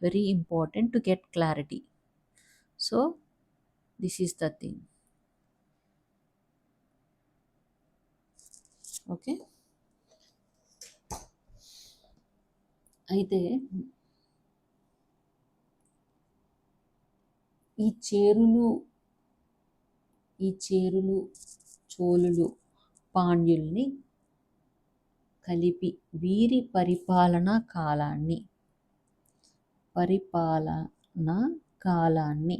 very important to get clarity. So this is the thing. Okay, అయితే ఈ చేరులు చోళులు పాండ్యుల్ని కలిపి వీరి పరిపాలనా కాలాన్ని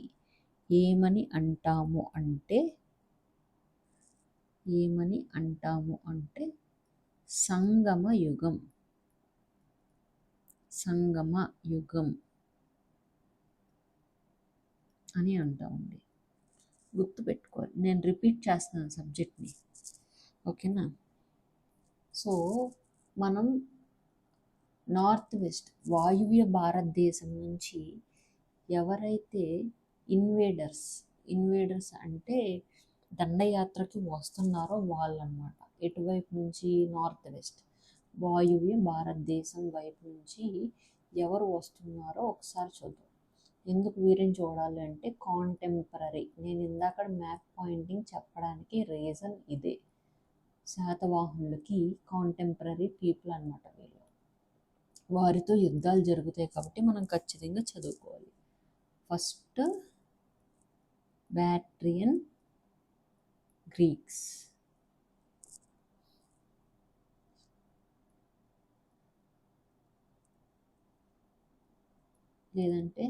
ఏమని అంటాము అంటే సంగమ యుగం. సంగమ యుగం అని అంటామండి. గుర్తుపెట్టుకోవాలి, నేను రిపీట్ చేస్తున్నాను సబ్జెక్ట్ని. ఓకేనా? సో మనం నార్త్ వెస్ట్ వాయువ్య భారతదేశం నుంచి ఎవరైతే ఇన్వేడర్స్ అంటే దండయాత్రకి వస్తున్నారో వాళ్ళు అన్నమాట. ఎటువైపు నుంచి? నార్త్ వెస్ట్ వాయువ్య భారతదేశం వైపు నుంచి ఎవరు వస్తున్నారో ఒకసారి చూద్దాం. ఎందుకు వీరిని చూడాలి అంటే కాంటెంపరీ. నేను ఇందాక మ్యాప్ పాయింటింగ్ చెప్పడానికి రీజన్ ఇదే. శాతవాహనులకి కాంటెంపరీ పీపుల్ అన్నమాట వీళ్ళు. వారితో యుద్ధాలు జరుగుతాయి కాబట్టి మనం ఖచ్చితంగా చదువుకోవాలి. First Bactrian Greeks. లేదంటే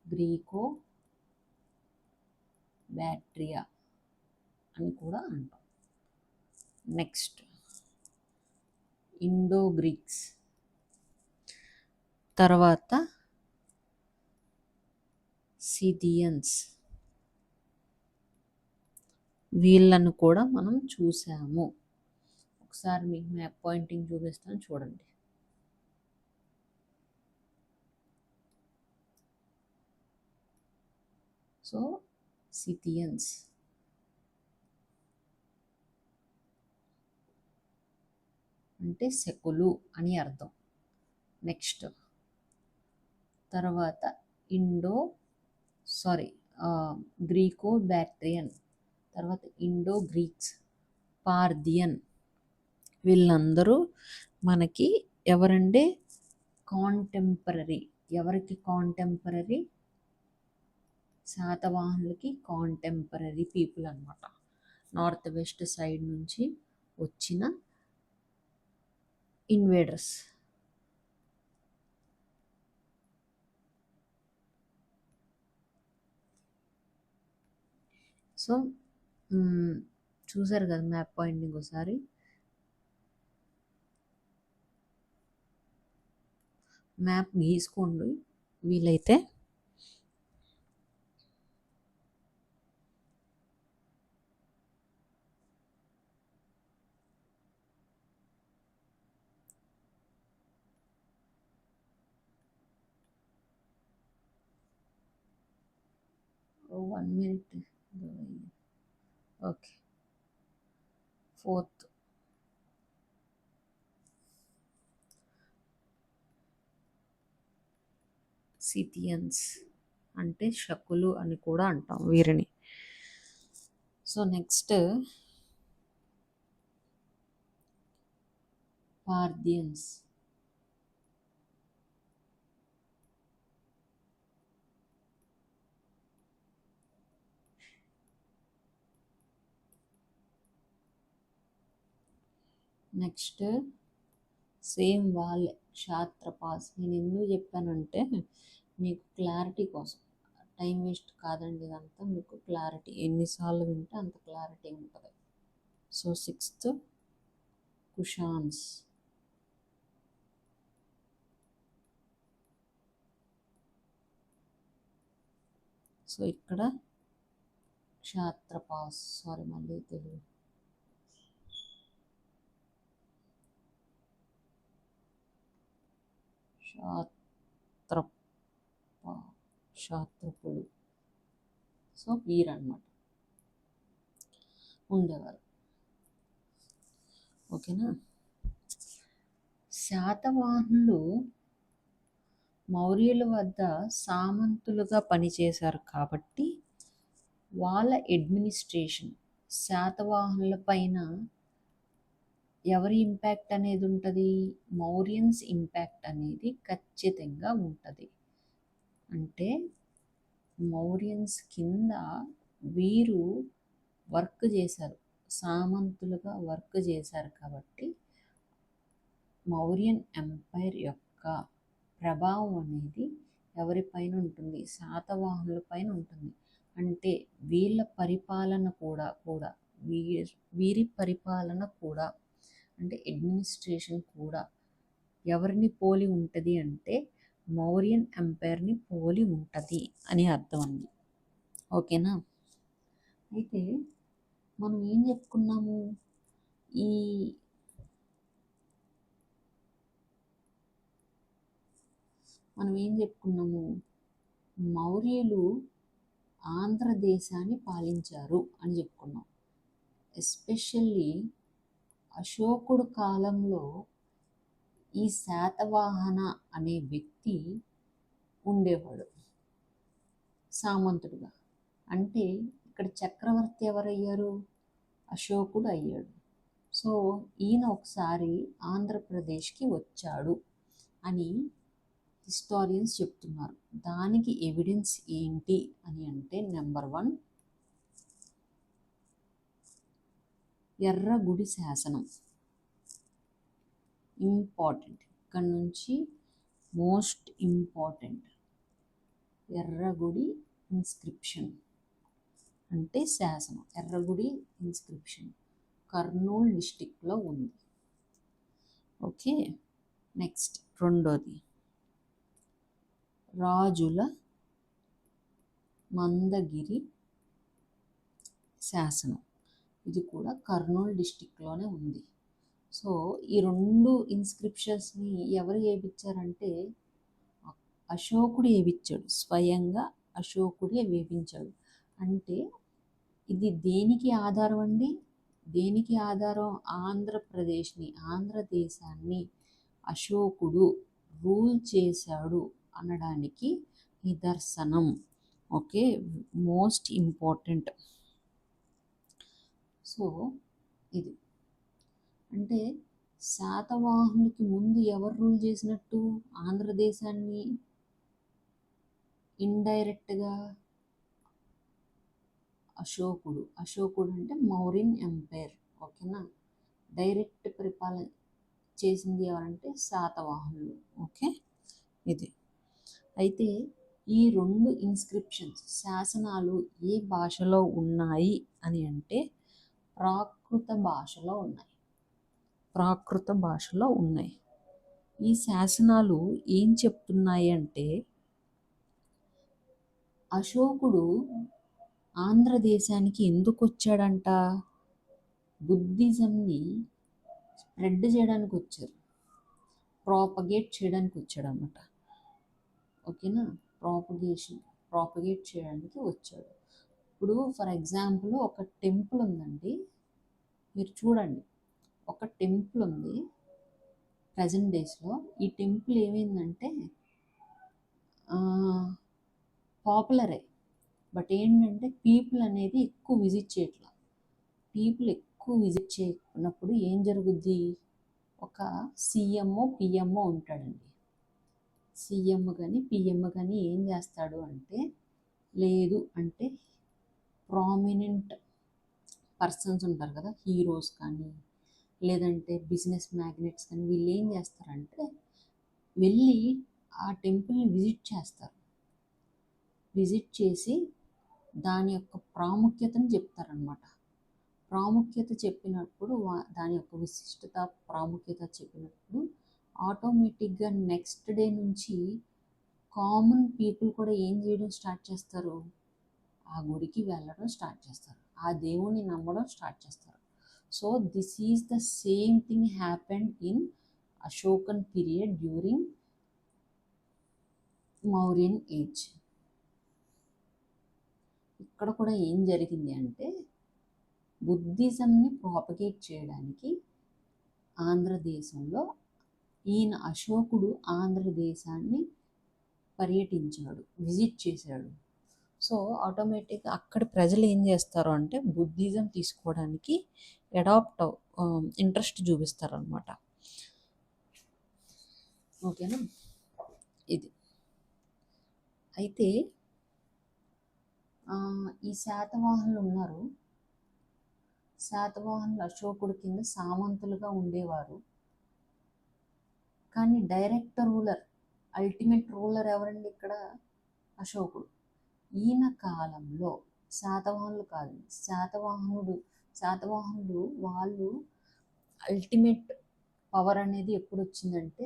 గ్రీకో బ్యాక్ట్రియా అని కూడా అంటాం. Next Indo Greeks. తర్వాత సిథియన్స్. వీళ్ళను కూడా మనం చూసాము. ఒకసారి మీకు మ్యాప్ పాయింటింగ్ చూపిస్తాను, చూడండి. సో సిథియన్స్ అంటే శకులు అని అర్థం. నెక్స్ట్ తర్వాత గ్రీకో బ్యాక్ట్రియన్, తర్వాత ఇండో గ్రీక్స్, పార్థియన్. వీళ్ళందరూ మనకి ఎవరంటే కాంటెంపరీ. ఎవరికి కాంటెంపరీ? శాతవాహనులకి కాంటెంపరీ పీపుల్ అన్నమాట. నార్త్ వెస్ట్ సైడ్ నుంచి వచ్చిన ఇన్వేడర్స్. సో చూసారు కదా మ్యాప్ పాయింటింగ్. ఒకసారి మ్యాప్ గీసుకోండి వీలైతే. One minute. Okay. Fourth Scythians అంటే శకులు అని కూడా అంటాం వీరిని. So next Parthians. Next same వాళ్ళే క్షాత్రపాస్. నేను ఎందుకు చెప్పానంటే మీకు క్లారిటీ కోసం, టైం వేస్ట్ కాదండి ఇదంతా, మీకు క్లారిటీ. ఎన్నిసార్లు వింటే అంత క్లారిటీ ఉంటుంది. So sixth కుషాన్స్. సో ఇక్కడ క్షాత్రపాస్. మళ్ళీ తెలుగు. క్షాత్రపులు. సో వీరన్నమాట ఉండేవారు. ఓకేనా? శాతవాహనులు మౌర్యుల వద్ద సామంతులుగా పనిచేశారు కాబట్టి వాళ్ళ అడ్మినిస్ట్రేషన్, శాతవాహనుల పైన ఎవరి ఇంపాక్ట్ అనేది ఉంటుంది? మౌర్యన్స్ ఇంపాక్ట్ అనేది ఖచ్చితంగా ఉంటుంది. అంటే మౌర్యన్స్ కింద వీరు వర్క్ చేశారు, సామంతులుగా వర్క్ చేశారు కాబట్టి మౌర్యన్ ఎంపైర్ యొక్క ప్రభావం అనేది ఎవరిపైన ఉంటుంది? శాతవాహనుల పైన ఉంటుంది. అంటే వీళ్ళ పరిపాలన కూడా వీరి పరిపాలన కూడా అంటే అడ్మినిస్ట్రేషన్ కూడా ఎవరిని పోలి ఉంటుంది అంటే మౌర్యన్ ఎంపైర్ని పోలి ఉంటుంది అని అర్థం అండి. ఓకేనా? అయితే మనం ఏం చెప్పుకున్నాము, ఈ మౌర్యులు ఆంధ్రదేశాన్ని పాలించారు అని చెప్పుకున్నాం. ఎస్పెషల్లీ అశోకుడు కాలంలో ఈ శాతవాహన అనే వ్యక్తి ఉండేవాడు సామంతుడుగా. అంటే ఇక్కడ చక్రవర్తి ఎవరయ్యారు? అశోకుడు అయ్యాడు. సో ఈయన ఒకసారి ఆంధ్రప్రదేశ్కి వచ్చాడు అని హిస్టారియన్స్ చెప్తున్నారు. దానికి ఎవిడెన్స్ ఏంటి అని అంటే, నెంబర్ 1 ఎర్రగుడి శాసనం ఇంపార్టెంట్. ఇక్కడ నుంచి మోస్ట్ ఇంపార్టెంట్ ఎర్రగుడి ఇన్స్క్రిప్షన్ అంటే శాసనం. ఎర్రగుడి ఇన్స్క్రిప్షన్ కర్నూలు డిస్టిక్లో ఉంది. ఓకే, నెక్స్ట్ రెండోది రాజుల మందగిరి శాసనం. ఇది కూడా కర్నూలు డిస్టిక్లోనే ఉంది. సో ఈ రెండు ఇన్స్క్రిప్షన్స్ని ఎవరు వేయించారంటే అశోకుడు వేయించాడు, స్వయంగా అశోకుడే వేయించాడు. అంటే ఇది దేనికి ఆధారం అండి? దేనికి ఆధారం? ఆంధ్రదేశాన్ని అశోకుడు రూల్ చేశాడు అనడానికి నిదర్శనం. Okay, most important. సో ఇది అంటే శాతవాహనులకి ముందు ఎవరు రూల్ చేసినట్టు ఆంధ్రదేశాన్ని? ఇండైరెక్ట్గా అశోకుడు. అశోకుడు అంటే మౌర్యన్ ఎంపైర్. ఓకేనా? డైరెక్ట్ పరిపాలన చేసింది ఎవరంటే శాతవాహనులు. ఓకే, ఇది. అయితే ఈ రెండు ఇన్స్క్రిప్షన్స్ శాసనాలు ఏ భాషలో ఉన్నాయి అని అంటే ప్రాకృత భాషలో ఉన్నాయి. ఈ శాసనాలు ఏం చెప్తున్నాయి అంటే అశోకుడు ఆంధ్రదేశానికి ఎందుకు వచ్చాడంట? బుద్ధిజంని స్ప్రెడ్ చేయడానికి వచ్చారు, ప్రాపగేట్ చేయడానికి వచ్చాడు అన్నమాట. ఓకేనా? ప్రాపగేట్ చేయడానికి వచ్చాడు. ఇప్పుడు ఫర్ ఎగ్జాంపుల్ ఒక టెంపుల్ ఉందండి, మీరు చూడండి, ఒక టెంపుల్ ఉంది ప్రజెంట్ డేస్లో. ఈ టెంపుల్ ఏమైందంటే పాపులరే, బట్ ఏంటంటే పీపుల్ అనేది ఎక్కువ విజిట్ చేయట్లా. పీపుల్ ఎక్కువ విజిట్ చేయకున్నప్పుడు ఏం జరుగుద్ది? ఒక సీఎంఓ పిఎంఓ ఉంటాడండి. సీఎం కానీ పిఎం కానీ ఏం చేస్తాడు అంటే, లేదు అంటే ప్రామినెంట్ పర్సన్స్ ఉంటారు కదా, హీరోస్ కానీ లేదంటే బిజినెస్ మ్యాగ్నెట్స్ కానీ, వీళ్ళు ఏం చేస్తారంటే వెళ్ళి ఆ టెంపుల్ని విజిట్ చేస్తారు. విజిట్ చేసి దాని యొక్క ప్రాముఖ్యతను చెప్తారనమాట. ప్రాముఖ్యత చెప్పినప్పుడు దాని యొక్క విశిష్టత ప్రాముఖ్యత చెప్పినప్పుడు ఆటోమేటిక్గా నెక్స్ట్ డే నుంచి కామన్ పీపుల్ కూడా ఏం చేయడం స్టార్ట్ చేస్తారు? ఆ గుడికి వెళ్ళడం స్టార్ట్ చేస్తారు, ఆ దేవుణ్ణి నమ్మడం స్టార్ట్ చేస్తారు. So this is the same thing happened in Ashokan period during Mauryan age. ఇక్కడ కూడా ఏం జరిగింది అంటే బుద్ధిజంని ప్రాపగేట్ చేయడానికి ఆంధ్రదేశంలో ఈయన అశోకుడు ఆంధ్రదేశాన్ని పర్యటించాడు, విజిట్ చేశాడు. సో ఆటోమేటిక్గా అక్కడ ప్రజలు ఏం చేస్తారు అంటే బుద్ధిజం తీసుకోవడానికి ఇంట్రెస్ట్ చూపిస్తారు అనమాట. ఓకేనా? ఇది. అయితే ఈ శాతవాహనులు ఉన్నారు. శాతవాహనులు అశోకుడు కింద సామంతులుగా ఉండేవారు. కానీ డైరెక్ట్ రూలర్, అల్టిమేట్ రూలర్ ఎవరండి ఇక్కడ? అశోకుడు. ఈయన కాలంలో శాతవాహనులు కాదు, శాతవాహనులు వాళ్ళు అల్టిమేట్ పవర్ అనేది ఎప్పుడు వచ్చిందంటే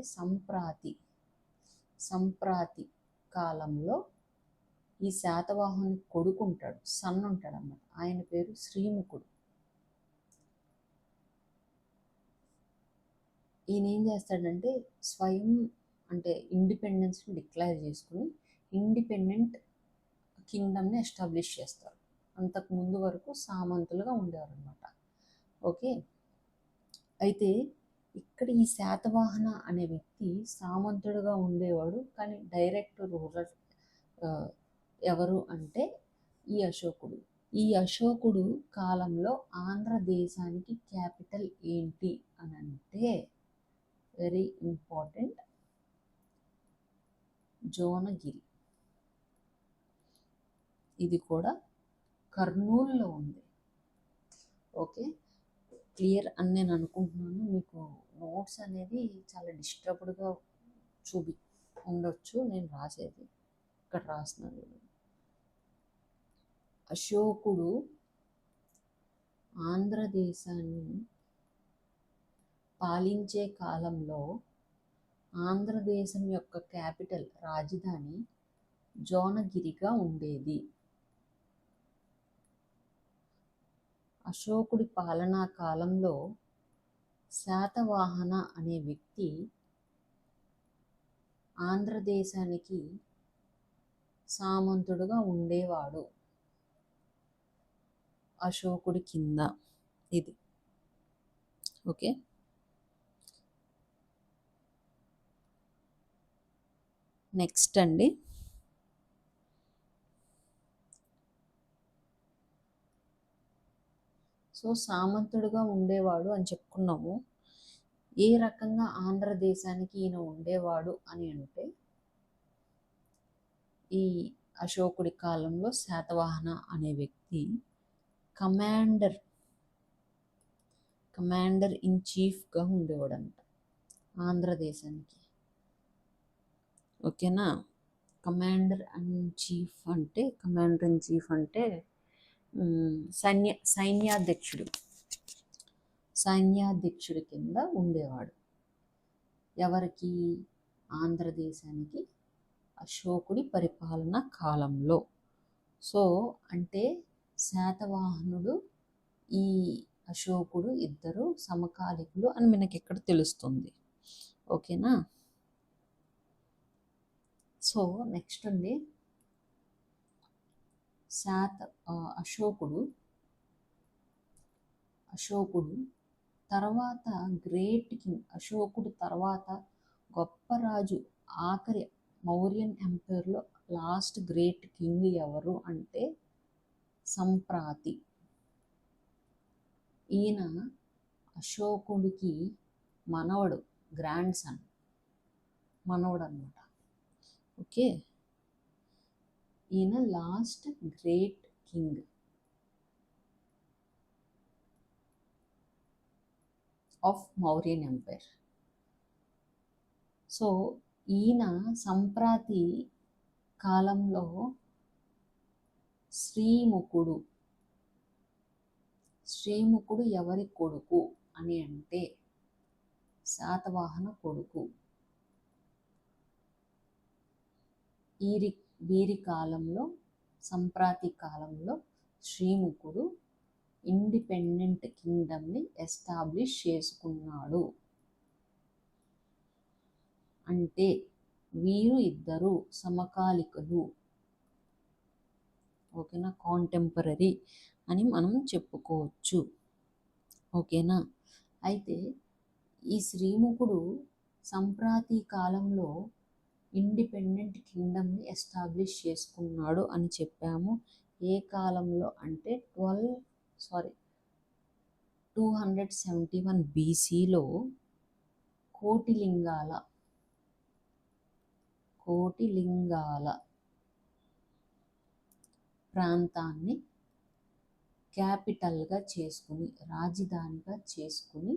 సంప్రాతి కాలంలో ఈ శాతవాహనుని కొడుకు ఉంటాడు, సన్ ఉంటాడు అన్నమాట. ఆయన పేరు శ్రీముఖుడు. ఈయన ఏం చేస్తాడంటే స్వయం అంటే ఇండిపెండెన్స్ని డిక్లేర్ చేసుకుని ఇండిపెండెంట్ కింగ్డమ్ని ఎస్టాబ్లిష్ చేస్తారు. అంతకు ముందు వరకు సామంతులుగా ఉండేవారు అనమాట. ఓకే, అయితే ఇక్కడ ఈ శాతవాహన అనే వ్యక్తి సామంతుడుగా ఉండేవాడు, కానీ డైరెక్ట్ రూలర్ ఎవరు అంటే ఈ అశోకుడు కాలంలో ఆంధ్రదేశానికి క్యాపిటల్ ఏంటి అని అంటే వెరీ ఇంపార్టెంట్, జోనగిరి. ఇది కూడా కర్నూలులో ఉంది. ఓకే, క్లియర్ అని నేను అనుకుంటున్నాను. మీకు నోట్స్ అనేది చాలా డిస్టర్బ్డ్గా ఉండొచ్చు. నేను రాసేది ఇక్కడ రాస్తున్నాను. అశోకుడు ఆంధ్రదేశాన్ని పాలించే కాలంలో ఆంధ్రదేశం యొక్క క్యాపిటల్ రాజధాని జోనగిరిగా ఉండేది. అశోకుడి పాలనా కాలంలో శాతవాహన అనే వ్యక్తి ఆంధ్రదేశానికి సామంతుడుగా ఉండేవాడు అశోకుడి కింద. ఇది ఓకే. నెక్స్ట్ అండి, సో సామంతుడుగా ఉండేవాడు అని చెప్పుకున్నాము. ఏ రకంగా ఆంధ్రదేశానికి ఈయన ఉండేవాడు అని అంటే ఈ అశోకుడి కాలంలో శాతవాహన అనే వ్యక్తి కమాండర్ ఇన్ చీఫ్గా ఉండేవాడు అంట ఆంధ్రదేశానికి. ఓకేనా, కమాండర్ ఇన్ చీఫ్ అంటే సైన్యాధ్యక్షుడి కింద ఉండేవాడు. ఎవరికి? ఆంధ్రదేశానికి అశోకుడి పరిపాలన కాలంలో. సో అంటే శాతవాహనుడు ఈ అశోకుడు ఇద్దరు సమకాలికులు అని మనకి ఎక్కడ తెలుస్తుంది. ఓకేనా, సో నెక్స్ట్ అండి, అశోకుడు తర్వాత గ్రేట్ కింగ్. అశోకుడు తర్వాత గొప్ప రాజు, ఆఖరి మౌర్యన్ ఎంపైర్లో లాస్ట్ గ్రేట్ కింగ్ ఎవరు అంటే సంప్రాతి. ఈయన అశోకుడికి మనవడు, గ్రాండ్ సన్ మనవడు అనమాట. ఓకే, ఈయన last great king of Mauryan empire. So ఈయన సంప్రాతి కాలంలో శ్రీముఖుడు ఎవరి కొడుకు అని అంటే శాతవాహన కొడుకు. వీరి కాలంలో, సంప్రాతి కాలంలో శ్రీముఖుడు ఇండిపెండెంట్ కింగ్డమ్ని ఎస్టాబ్లిష్ చేసుకున్నాడు. అంటే వీరు ఇద్దరు సమకాలికులు. ఓకేనా, కాంటెంపరీ అని మనం చెప్పుకోవచ్చు. ఓకేనా, అయితే ఈ శ్రీముఖుడు సంప్రాతి కాలంలో ఇండిపెండెంట్ కింగ్డమ్ని ఎస్టాబ్లిష్ చేసుకున్నాడు అని చెప్పాము. ఏ కాలంలో అంటే 271 BCలో కోటిలింగాల ప్రాంతాన్ని క్యాపిటల్గా చేసుకుని, రాజధానిగా చేసుకుని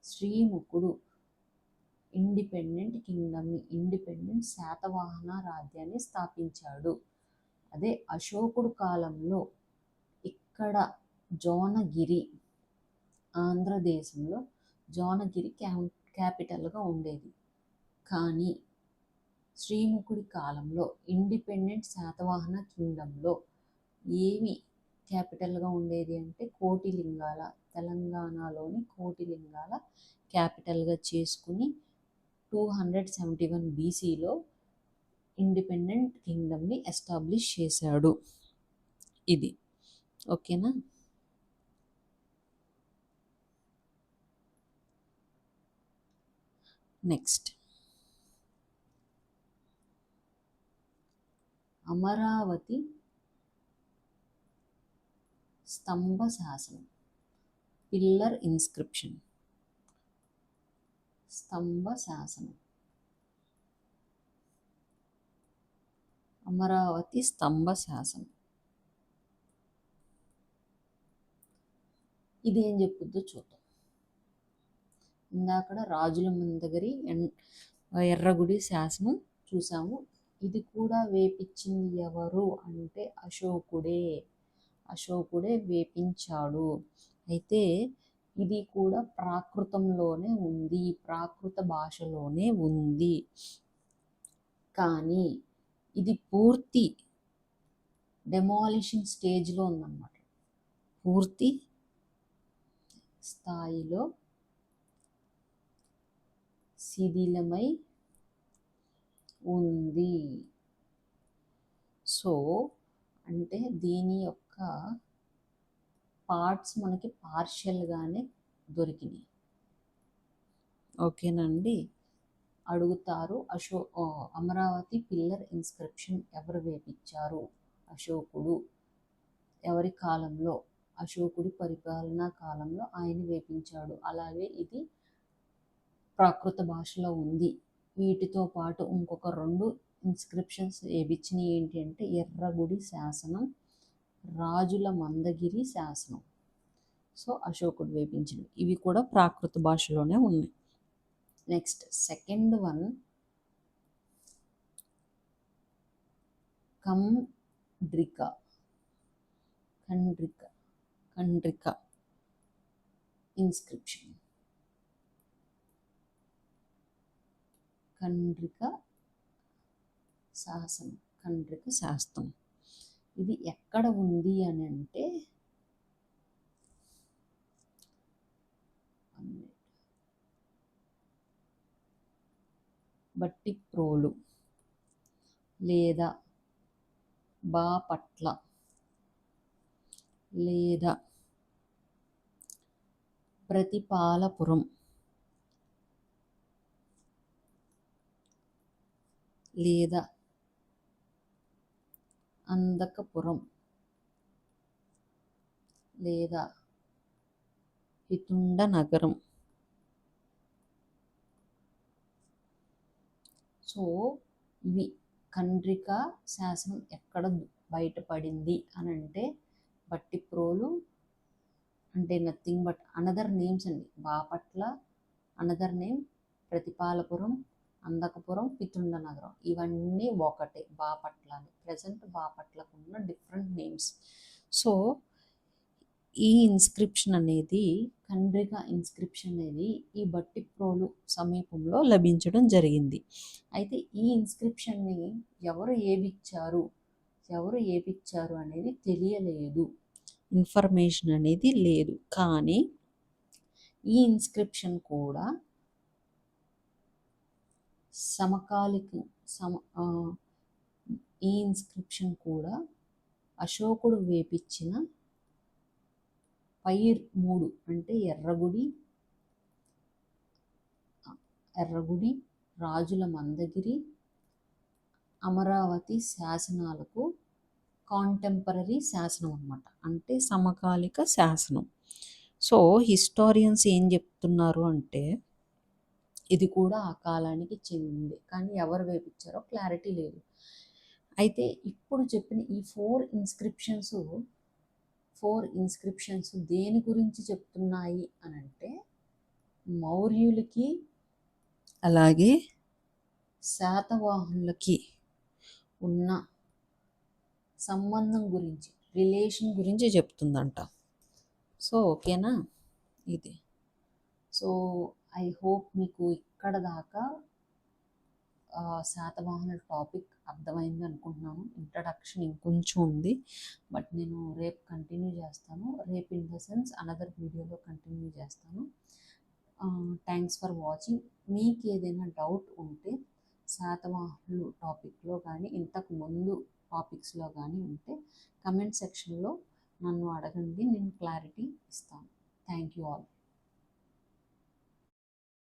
శ్రీముఖుడు ఇండిపెండెంట్ కింగ్డమ్ని, ఇండిపెండెంట్ శాతవాహన రాజ్యాన్ని స్థాపించాడు. అదే అశోకుడు కాలంలో ఇక్కడ జోనగిరి, ఆంధ్రదేశంలో జోనగిరి క్యాపిటల్గా ఉండేది. కానీ శ్రీముఖుడి కాలంలో ఇండిపెండెంట్ శాతవాహన కింగ్డంలో ఏమి క్యాపిటల్గా ఉండేది అంటే కోటిలింగాల, తెలంగాణలోని కోటిలింగాల క్యాపిటల్గా చేసుకుని 271 బీసీలో ఇండిపెండెంట్ కింగ్డమ్ని ఎస్టాబ్లిష్ చేశాడు. ఇది ఓకేనా. నెక్స్ట్ అమరావతి స్తంభ శాసనం, పిల్లర్ ఇన్స్క్రిప్షన్. స్తంభ శాసనం, అమరావతి స్తంభ శాసనం. ఇదేం చెప్పుద్దో చూద్దాం. ఇందాకడ రాజుల మందగిరి ఎర్రగుడి శాసనం చూసాము. ఇది కూడా వేపించింది ఎవరు అంటే అశోకుడే వేపించాడు. అయితే ఇది కూడా ప్రాకృతంలోనే ఉంది, ప్రాకృత భాషలోనే ఉంది. కానీ ఇది పూర్తి డెమాలిషన్ స్టేజ్లో ఉందన్నమాట. పూర్తి స్థాయిలో శిథిలమై ఉంది. సో అంటే దీని యొక్క పార్ట్స్ మనకి పార్షియల్గానే దొరికినాయి. ఓకేనండి. అడుగుతారు, అమరావతి పిల్లర్ ఇన్స్క్రిప్షన్ ఎవరు వేపించారు? అశోకుడు. ఎవరి కాలంలో? అశోకుడి పరిపాలనా కాలంలో ఆయన వేపించాడు. అలాగే ఇది ప్రాకృత భాషలో ఉంది. వీటితో పాటు ఇంకొక 2 ఇన్స్క్రిప్షన్స్ వేపించినవి ఏంటి అంటే ఎర్రగుడి శాసనం, రాజుల మందగిరి శాసనం. సో అశోకుడు వేపించింది. ఇవి కూడా ప్రాకృత భాషలోనే ఉన్నాయి. Next second one Khandrika inscription. Khandrika శాసనం. ఇది ఎక్కడ ఉంది అని అంటే బట్టిప్రోలు లేదా బాపట్ల లేదా ప్రతిపాలపురం లేదా అందకపురం లేదా పితుండ నగరం. సో ఇవి ఖండ్రిక శాసనం ఎక్కడ బయటపడింది అని అంటే బట్టిప్రోలు అంటే నథింగ్ బట్ అనదర్ నేమ్స్ అండి. బాపట్ల అనదర్ నేమ్, ప్రతిపాలపురం, అందకపురం, పితుండ నగరం ఇవన్నీ ఒకటే బాపట్ల అని. ప్రజెంట్ బాపట్లకు ఉన్న డిఫరెంట్ నేమ్స్. సో ఈ ఇన్స్క్రిప్షన్ అనేది ఖండ్రిక ఇన్స్క్రిప్షన్ అనేది ఈ బట్టిప్రోలు సమీపంలో లభించడం జరిగింది. అయితే ఈ ఇన్స్క్రిప్షన్ని ఎవరు ఏపిచ్చారు అనేది తెలియలేదు, ఇన్ఫర్మేషన్ అనేది లేదు. కానీ ఈ ఇన్స్క్రిప్షన్ కూడా ఈ ఇన్స్క్రిప్షన్ కూడా అశోకుడు వేపించిన పై 3 అంటే ఎర్రగుడి, రాజుల మందగిరి, అమరావతి శాసనాలకు కాంటెంపరీ శాసనం అన్నమాట, అంటే సమకాలిక శాసనం. సో హిస్టారియన్స్ ఏం చెప్తున్నారు అంటే ఇది కూడా ఆ కాలానికి చెందింది, కానీ ఎవరు వేపించారో క్లారిటీ లేదు. అయితే ఇప్పుడు చెప్పిన ఈ 4 ఇన్స్క్రిప్షన్స్ దేని గురించి చెప్తున్నాయి అని అంటే మౌర్యులకి అలాగే శాతవాహనులకి ఉన్న సంబంధం గురించి, రిలేషన్ గురించి చెప్తుందంట. సో ఓకేనా ఇది. సో ఐ హోప్ మీకు ఇక్కడ దాకా శాతవాహనుల టాపిక్ అర్థమైంది అనుకుంటున్నాను. ఇంట్రడక్షన్ ఇంకొంచెం ఉంది, బట్ నేను రేపు కంటిన్యూ చేస్తాను. రేపు ఇన్ ద సెన్స్ అనదర్ వీడియోలో కంటిన్యూ చేస్తాను. Thanks for watching. మీకు ఏదైనా డౌట్ ఉంటే శాతవాహనులు టాపిక్లో కానీ ఇంతకు ముందు టాపిక్స్లో కానీ ఉంటే కమెంట్ సెక్షన్లో నన్ను అడగండి, నేను క్లారిటీ ఇస్తాను. Thank you all.